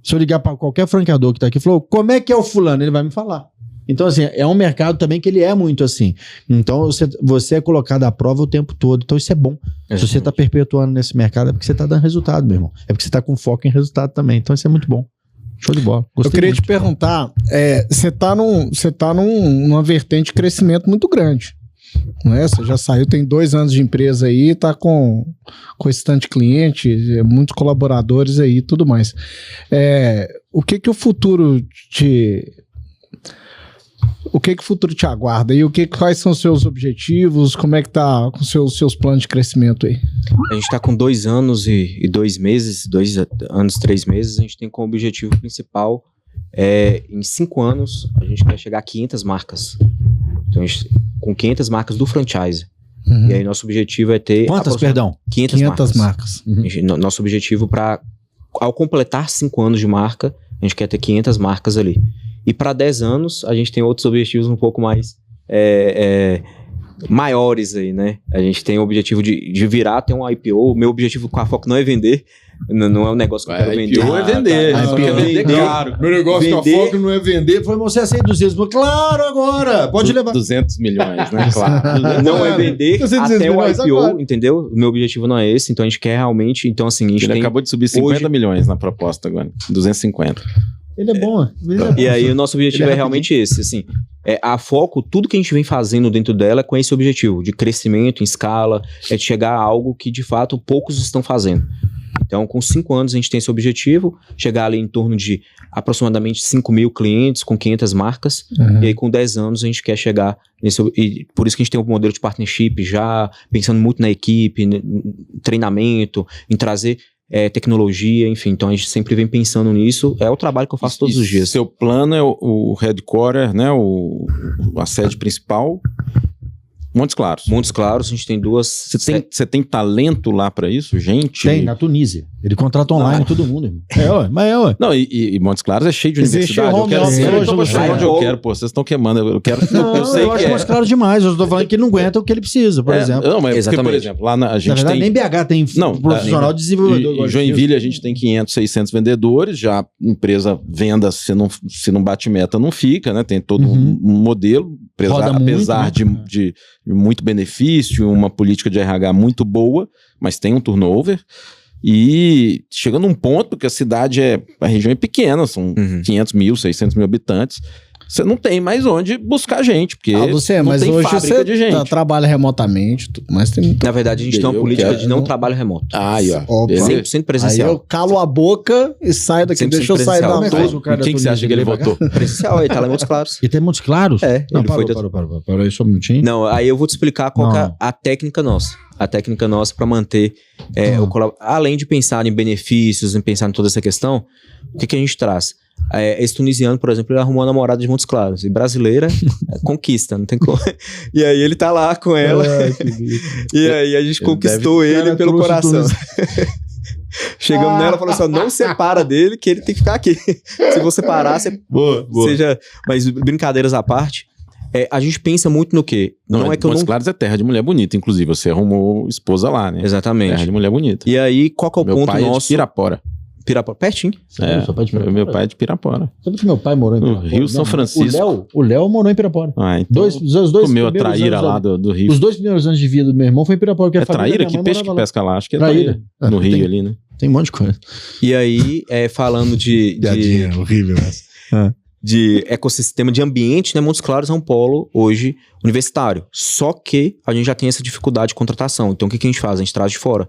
se eu ligar para qualquer franqueador que tá aqui e falou, como é que é o fulano? Ele vai me falar. Então, assim, é um mercado também que ele é muito assim. Então, você é colocado à prova o tempo todo. Então, isso é bom. Se você está perpetuando nesse mercado, é porque você está dando resultado, meu irmão. É porque você está com foco em resultado também. Então, isso é muito bom. Show de bola. Gostei. Eu queria te perguntar, você está numa vertente de crescimento muito grande. Não é? Você já saiu, tem 2 anos de empresa aí, tá com esse tanto de cliente, muitos colaboradores aí e tudo mais. O que o futuro te aguarda? E quais são os seus objetivos? Como é que tá com seus planos de crescimento aí? A gente tá com 2 anos e 2 meses, 2 anos, 3 meses. A gente tem como objetivo principal, em 5 anos, a gente quer chegar a 500 marcas. Então, com 500 marcas do franchise. Uhum. E aí, nosso objetivo é ter... Quantas, perdão? 500 marcas. Uhum. Nosso objetivo ao completar 5 anos de marca, a gente quer ter 500 marcas ali. E para 10 anos, a gente tem outros objetivos um pouco mais maiores aí, né? A gente tem o objetivo de virar, ter um IPO. O meu objetivo com a Foco não é vender. Não é um negócio que eu quero vender. IPO é vender. IPO é vender caro. Meu negócio com a Foco não é vender. Foi você aceita 200. Claro, agora. Pode levar. 200 milhões, né? Claro. Não é vender até o IPO, agora. entendeu? O meu objetivo não é esse. Então a gente quer realmente... Então assim, a gente acabou de subir 50 milhões na proposta agora. 250. Ele é bom. E aí o nosso objetivo é realmente esse, assim, a Foco, tudo que a gente vem fazendo dentro dela é com esse objetivo, de crescimento em escala, de chegar a algo que de fato poucos estão fazendo. Então, com 5 anos a gente tem esse objetivo, chegar ali em torno de aproximadamente 5 mil clientes com 500 marcas, e aí com 10 anos a gente quer chegar nesse, e por isso que a gente tem um modelo de partnership já, pensando muito na equipe, treinamento, em trazer tecnologia, enfim, então a gente sempre vem pensando nisso, é o trabalho que eu faço todos os dias. Seu plano é o headquarter, né, a sede principal, Montes Claros. Montes Claros, a gente tem 2... Você tem talento lá pra isso, gente? Tem, na Tunísia. Ele contrata online todo mundo, irmão. Ué. Não, e Montes Claros é cheio de universidade. Eu quero onde eu quero, pô. Vocês estão queimando. Eu quero. Eu sei eu acho Montes Claros demais. Eu tô falando que ele não aguenta o que ele precisa, por exemplo. Não, mas exatamente. Porque, por exemplo, lá a gente na verdade, nem BH tem profissional de desenvolvedor. Em Joinville a gente tem 500, 600 vendedores. Já empresa venda, se não bate meta, não fica, né? Tem todo um modelo, apesar de muito benefício, uma política de RH muito boa, mas tem um turnover. E chega num ponto que a região é pequena, são 500 mil, 600 mil habitantes. Você não tem mais onde buscar gente, porque mas tem hoje fábrica de gente. Trabalha remotamente, mas tem... Na verdade, a gente tem uma política de não trabalho remoto. Aí, ó. 100% presencial. Aí eu calo a boca e saio daqui, deixa eu sair da Quem que você acha que ele votou? Presencial, aí tá lá em Montes Claros. E tem Montes Claros? Não, parou aí só um minutinho. Não, aí eu vou te explicar qual que é a técnica nossa. A técnica nossa para manter, além de pensar em benefícios, em pensar em toda essa questão, o que a gente traz? Esse tunisiano, por exemplo, ele arrumou uma namorada de Montes Claros. E brasileira, conquista, não tem como. E aí ele tá lá com ela. E aí a gente conquistou ele pelo coração. Chegamos nela e falou assim: não separa dele, que ele tem que ficar aqui. Se você parar, você. Boa. Mas brincadeiras à parte. A gente pensa muito no quê? Não é que Montes Claros é terra de mulher bonita, inclusive. Você arrumou esposa lá, né? Exatamente. Terra de mulher bonita. E aí, qual que é o ponto nosso? Meu pai é de Pirapora. Pirapora, pertinho. Meu pai é de Pirapora. Sabe que meu pai morou em Pirapora? No Rio São Francisco. O Léo morou em Pirapora. Então os dois comeu a traíra lá do Rio. Os 2 primeiros anos de vida do meu irmão foi em Pirapora. É traíra? Que peixe que pesca lá? Acho que é traíra. No Rio ali, né? Tem um monte de coisa. E aí, falando de horrível essa. De ecossistema de ambiente, né? Montes Claros é um polo hoje universitário. Só que a gente já tem essa dificuldade de contratação. Então o que a gente faz? A gente traz de fora.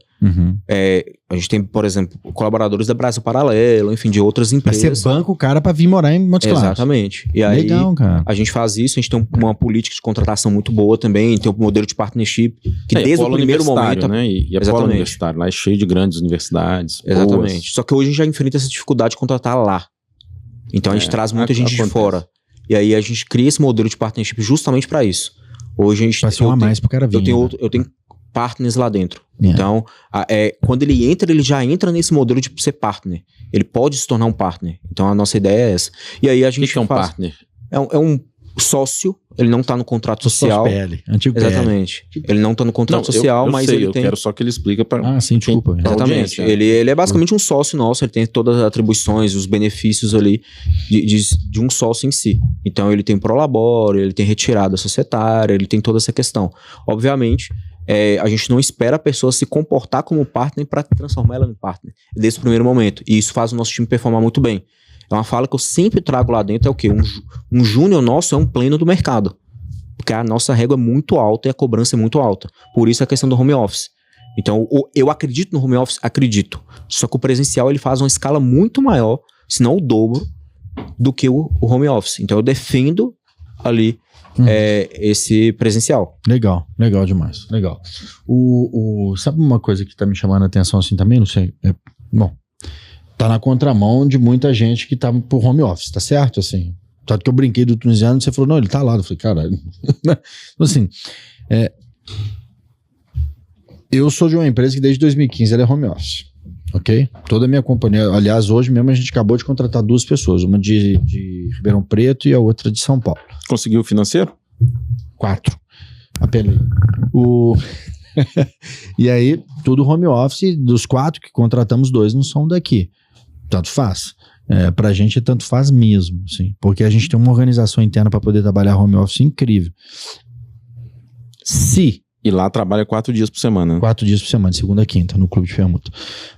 A gente tem, por exemplo, colaboradores da Brasil Paralelo, enfim, de outras empresas. Mas você banca o cara pra vir morar em Montes Claros. Exatamente. E aí legal, cara. A gente faz isso, a gente tem uma política de contratação muito boa também, tem um modelo de partnership que desde o primeiro momento... Né? E é polo universitário, lá é cheio de grandes universidades. Exatamente. Boas. Só que hoje a gente já enfrenta essa dificuldade de contratar lá. Então a gente traz muita gente de fora. E aí a gente cria esse modelo de partnership justamente para isso. Hoje a gente... Vai ser uma mais pro cara vir. Eu tenho partners lá dentro. Então, quando ele entra, ele já entra nesse modelo de ser partner. Ele pode se tornar um partner. Então a nossa ideia é essa. E aí a gente... O que é um partner? É um sócio, ele não tá no contrato social. Antigo PL. Exatamente. Ele não tá no contrato social, mas ele tem... Eu quero só que ele explica para... sim, desculpa. Exatamente. Ele é basicamente um sócio nosso, ele tem todas as atribuições, os benefícios ali de um sócio em si. Então ele tem prolabore, ele tem retirada societária, ele tem toda essa questão. Obviamente, a gente não espera a pessoa se comportar como partner para transformar ela em partner desde o primeiro momento. E isso faz o nosso time performar muito bem. É uma fala que eu sempre trago lá dentro, é o quê? Um júnior nosso é um pleno do mercado. Porque a nossa régua é muito alta e a cobrança é muito alta. Por isso a questão do home office. Então, eu acredito no home office? Acredito. Só que o presencial ele faz uma escala muito maior, se não o dobro, do que o home office. Então, eu defendo ali esse presencial. Legal demais. Legal. Sabe uma coisa que tá me chamando a atenção assim também? Não sei. Bom, tá na contramão de muita gente que tá por home office, tá certo? Assim, tanto que eu brinquei do tunisiano e você falou, não, ele tá lá. Eu falei, caralho. Assim, eu sou de uma empresa que desde 2015 ela é home office, ok? Toda a minha companhia, aliás, hoje mesmo a gente acabou de contratar 2 pessoas, uma de Ribeirão Preto e a outra de São Paulo. Conseguiu o financeiro? 4. Apelei. E aí, tudo home office, dos 4 que contratamos, 2 não são daqui. Tanto faz. Pra gente, tanto faz mesmo, assim, porque a gente tem uma organização interna para poder trabalhar home office incrível. E lá trabalha 4 dias por semana. 4 dias por semana, segunda a quinta, no Clube de Permuta.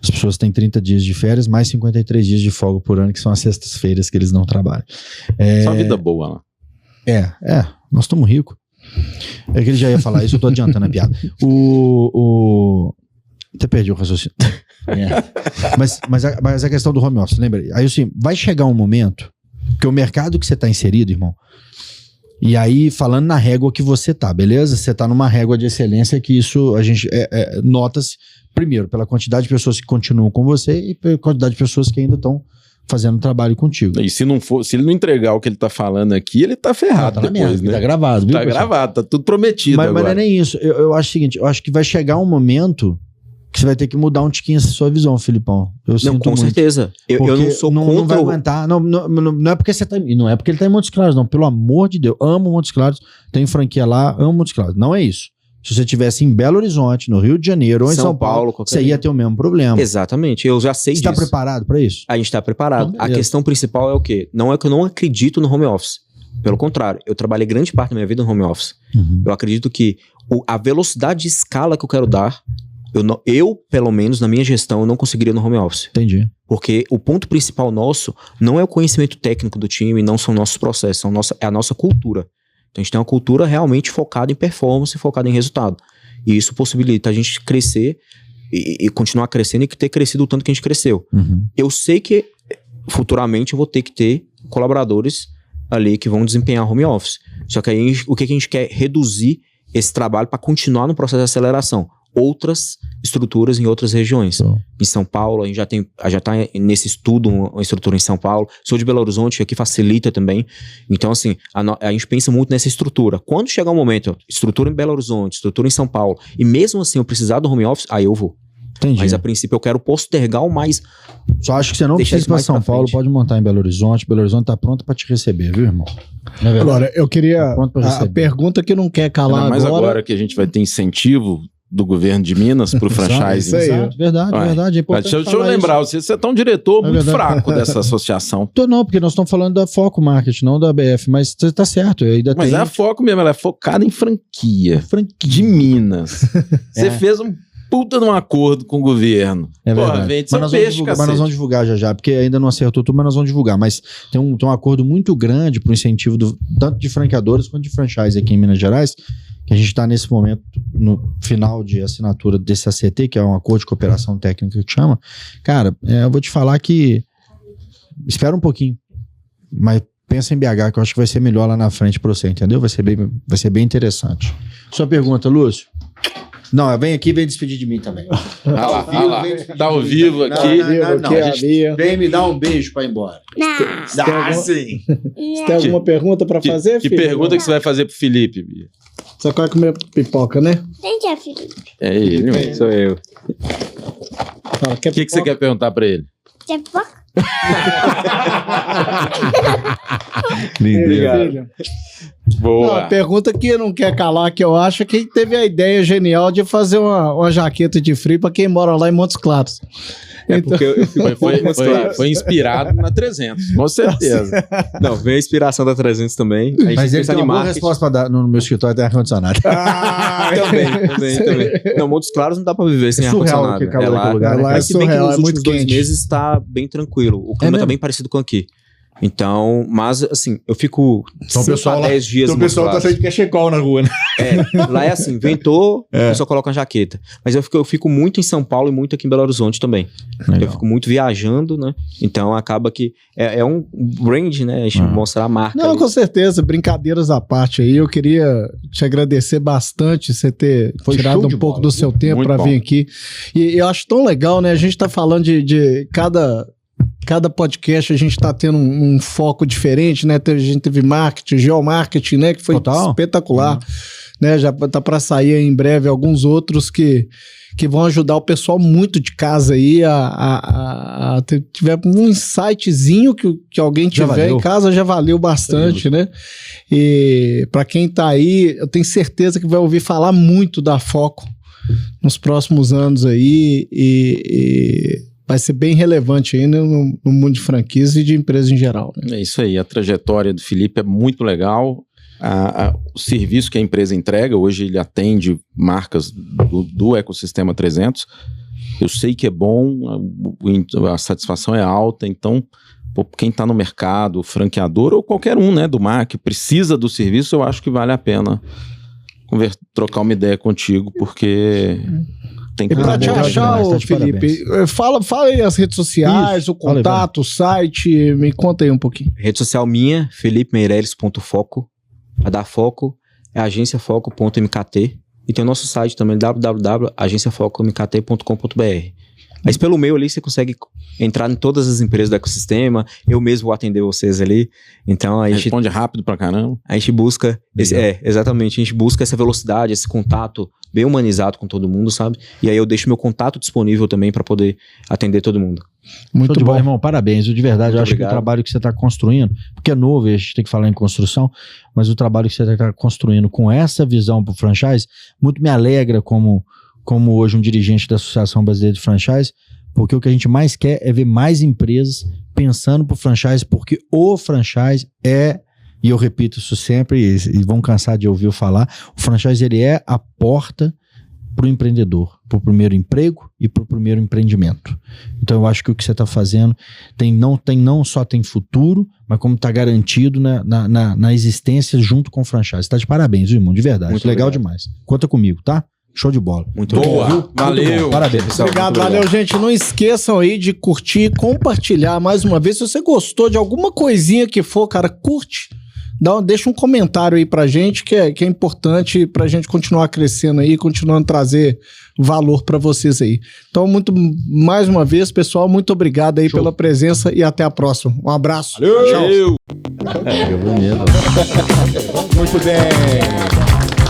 As pessoas têm 30 dias de férias, mais 53 dias de folga por ano, que são as sextas-feiras que eles não trabalham. Só vida boa lá. Nós estamos ricos. É que ele já ia falar isso, eu tô adiantando a piada. Até perdi o raciocínio. Mas a questão do home office, lembra? Aí assim, vai chegar um momento que o mercado que você tá inserido, irmão, e aí falando na régua que você tá, beleza? Você tá numa régua de excelência que isso a gente nota-se, primeiro, pela quantidade de pessoas que continuam com você e pela quantidade de pessoas que ainda estão fazendo trabalho contigo. E se ele não entregar o que ele tá falando aqui, ele tá ferrado depois, né? Tá gravado, viu? Tá gravado, tá tudo prometido agora. Mas não é nem isso. Eu acho o seguinte, eu acho que vai chegar um momento que você vai ter que mudar um tiquinho essa sua visão, Filipão. Não, com certeza. Eu não sou contra... Não vai aguentar. Não é porque você tá... Não é porque ele tá em Montes Claros, não. Pelo amor de Deus. Amo Montes Claros. Tem franquia lá, amo Montes Claros. Não é isso. Se você estivesse em Belo Horizonte, no Rio de Janeiro ou em São Paulo, você ia ter o mesmo problema. Exatamente. Eu já sei disso. Você tá preparado para isso? A gente tá preparado. Então, a questão principal é o quê? Não é que eu não acredito no home office. Pelo contrário, eu trabalhei grande parte da minha vida no home office. Eu acredito que a velocidade de escala que eu quero dar, eu, pelo menos, na minha gestão, eu não conseguiria no home office. Entendi. Porque o ponto principal nosso não é o conhecimento técnico do time, não são nossos processos, é a nossa cultura. Então a gente tem uma cultura realmente focada em performance, focada em resultado. E isso possibilita a gente crescer e continuar crescendo e ter crescido o tanto que a gente cresceu. Eu sei que futuramente eu vou ter que ter colaboradores ali que vão desempenhar home office. Só que aí o que a gente quer? Reduzir esse trabalho para continuar no processo de aceleração. Outras estruturas em outras regiões. Em São Paulo, a gente já tá nesse estudo uma estrutura em São Paulo. Sou de Belo Horizonte, aqui facilita também. Então, assim, a gente pensa muito nessa estrutura. Quando chegar um momento, estrutura em Belo Horizonte, estrutura em São Paulo, e mesmo assim eu precisar do home office, aí eu vou. Entendi. Mas a princípio eu quero postergar o mais... Só acho que você não precisa ir pra São Paulo, pode montar em Belo Horizonte. Belo Horizonte tá pronto pra te receber, viu, irmão? Agora, eu queria... A pergunta que não quer calar mas agora que a gente vai ter incentivo do governo de Minas pro franchising. Isso aí. Verdade. É importante deixa eu lembrar, você tá um diretor muito fraco dessa associação. Não, porque nós estamos falando da Foco Marketing, não da BF, mas você tá certo. Mas é a Foco mesmo, ela é focada em franquia. De Minas. Você fez um puta de um acordo com o governo. Porra, vende seu peixe, mas nós vamos divulgar já, porque ainda não acertou tudo, mas nós vamos divulgar. Mas tem um acordo muito grande pro incentivo tanto de franqueadores quanto de franchise aqui em Minas Gerais, que a gente está nesse momento no final de assinatura desse ACT, que é um acordo de cooperação técnica que chama. Cara, eu vou te falar que espera um pouquinho, mas pensa em BH, que eu acho que vai ser melhor lá na frente para você, entendeu? Vai ser bem interessante. Sua pergunta, Lúcio? Não, vem aqui e vem despedir de mim também. Tá ao vivo aqui. Vem me dar um beijo para ir embora. Sim. Você tem alguma pergunta para fazer, Que filho? pergunta que você vai fazer pro Felipe, Bia? Você vai comer pipoca, né? Quem que é Felipe? É ele, Sou eu. Fala, O que você quer perguntar pra ele? Quer pipoca? Obrigado. Boa. Não, a pergunta que não quer calar, que eu acho, é quem teve a ideia genial de fazer uma jaqueta de frio para quem mora lá em Montes Claros. Porque eu fico Foi inspirado na 300, com certeza. Não, veio a inspiração da 300 também. Mas ele tem uma boa resposta para dar no meu escritório, tem ar-condicionado. Também. Não, Montes Claros não dá para viver sem ar-condicionado. Que calor lugar, né? Lá é Mas se bem que surreal, nos é muito últimos 2 quente. meses está bem tranquilo. O clima tá bem parecido com aqui. Então, mas assim, eu fico Então, 5 a 10 dias então o pessoal tá saindo de cachecol na rua, né? Lá é assim, ventou, a pessoa coloca uma jaqueta. Mas eu fico muito em São Paulo e muito aqui em Belo Horizonte também. Legal. Eu fico muito viajando, né? Então acaba que é um brand, né? A gente mostrar a marca. Não, ali. com certeza, brincadeiras à parte aí, eu queria te agradecer bastante você ter Foi tirado show um de pouco bola, do seu tempo Muito para bom. vir aqui. E eu acho tão legal, né? A gente tá falando de cada podcast, a gente tá tendo um foco diferente, né? A gente teve marketing, geomarketing, né? Que foi Total. espetacular. Né? Já tá para sair aí em breve alguns outros que vão ajudar o pessoal muito de casa aí a tiver um insightzinho que alguém Já tiver valeu. em casa já valeu bastante, né? E para quem tá aí, eu tenho certeza que vai ouvir falar muito da Foco nos próximos anos aí e vai ser bem relevante aí, né, no mundo de franquias e de empresas em geral. Né? É isso aí, a trajetória do Felipe é muito legal. O serviço que a empresa entrega, hoje ele atende marcas do ecossistema 300. Eu sei que é bom, a satisfação é alta, então quem está no mercado, franqueador ou qualquer um, né, do mar que precisa do serviço, eu acho que vale a pena trocar uma ideia contigo, porque tem E para te legal achar, demais, tá ô, de Felipe, fala aí as redes sociais, Isso, o contato, o site, me conta aí um pouquinho. Rede social minha, felipemeireles.foco. A da Foco é agenciafoco.mkt. E tem o nosso site também, www.agenciafocomkt.com.br. Mas pelo e-mail ali você consegue entrar em todas as empresas do ecossistema. Eu mesmo vou atender vocês ali. Então a gente Responde rápido pra caramba. busca exatamente, a gente busca essa velocidade, esse contato bem humanizado com todo mundo, sabe? E aí eu deixo meu contato disponível também para poder atender todo mundo. Muito Show de bom. bola, irmão. Parabéns. De verdade, Muito eu acho obrigado. que o trabalho que você está construindo, porque é novo e a gente tem que falar em construção, mas o trabalho que você está construindo com essa visão para o franchise, muito me alegra como hoje um dirigente da Associação Brasileira de Franchise, porque o que a gente mais quer é ver mais empresas pensando para o franchise, porque o franchise é, e eu repito isso sempre, e vão cansar de ouvir eu falar, o franchise ele é a porta para o empreendedor, para o primeiro emprego e para o primeiro empreendimento. Então eu acho que o que você está fazendo não só tem futuro, mas como está garantido na existência junto com o franchise. Está de parabéns, viu, irmão? De verdade. Muito Legal obrigado. demais. Conta comigo, tá? Show de bola. Muito Boa, obrigado. valeu. Muito bom. Parabéns. Pessoal, Obrigado, muito valeu, gente. Não esqueçam aí de curtir, compartilhar mais uma vez. Se você gostou de alguma coisinha que for, cara, curte. Deixa um comentário aí pra gente, que é importante pra gente continuar crescendo aí, continuando a trazer valor pra vocês aí. Então, mais uma vez, pessoal, muito obrigado aí pela presença e até a próxima. Um abraço. Valeu. Muito bem.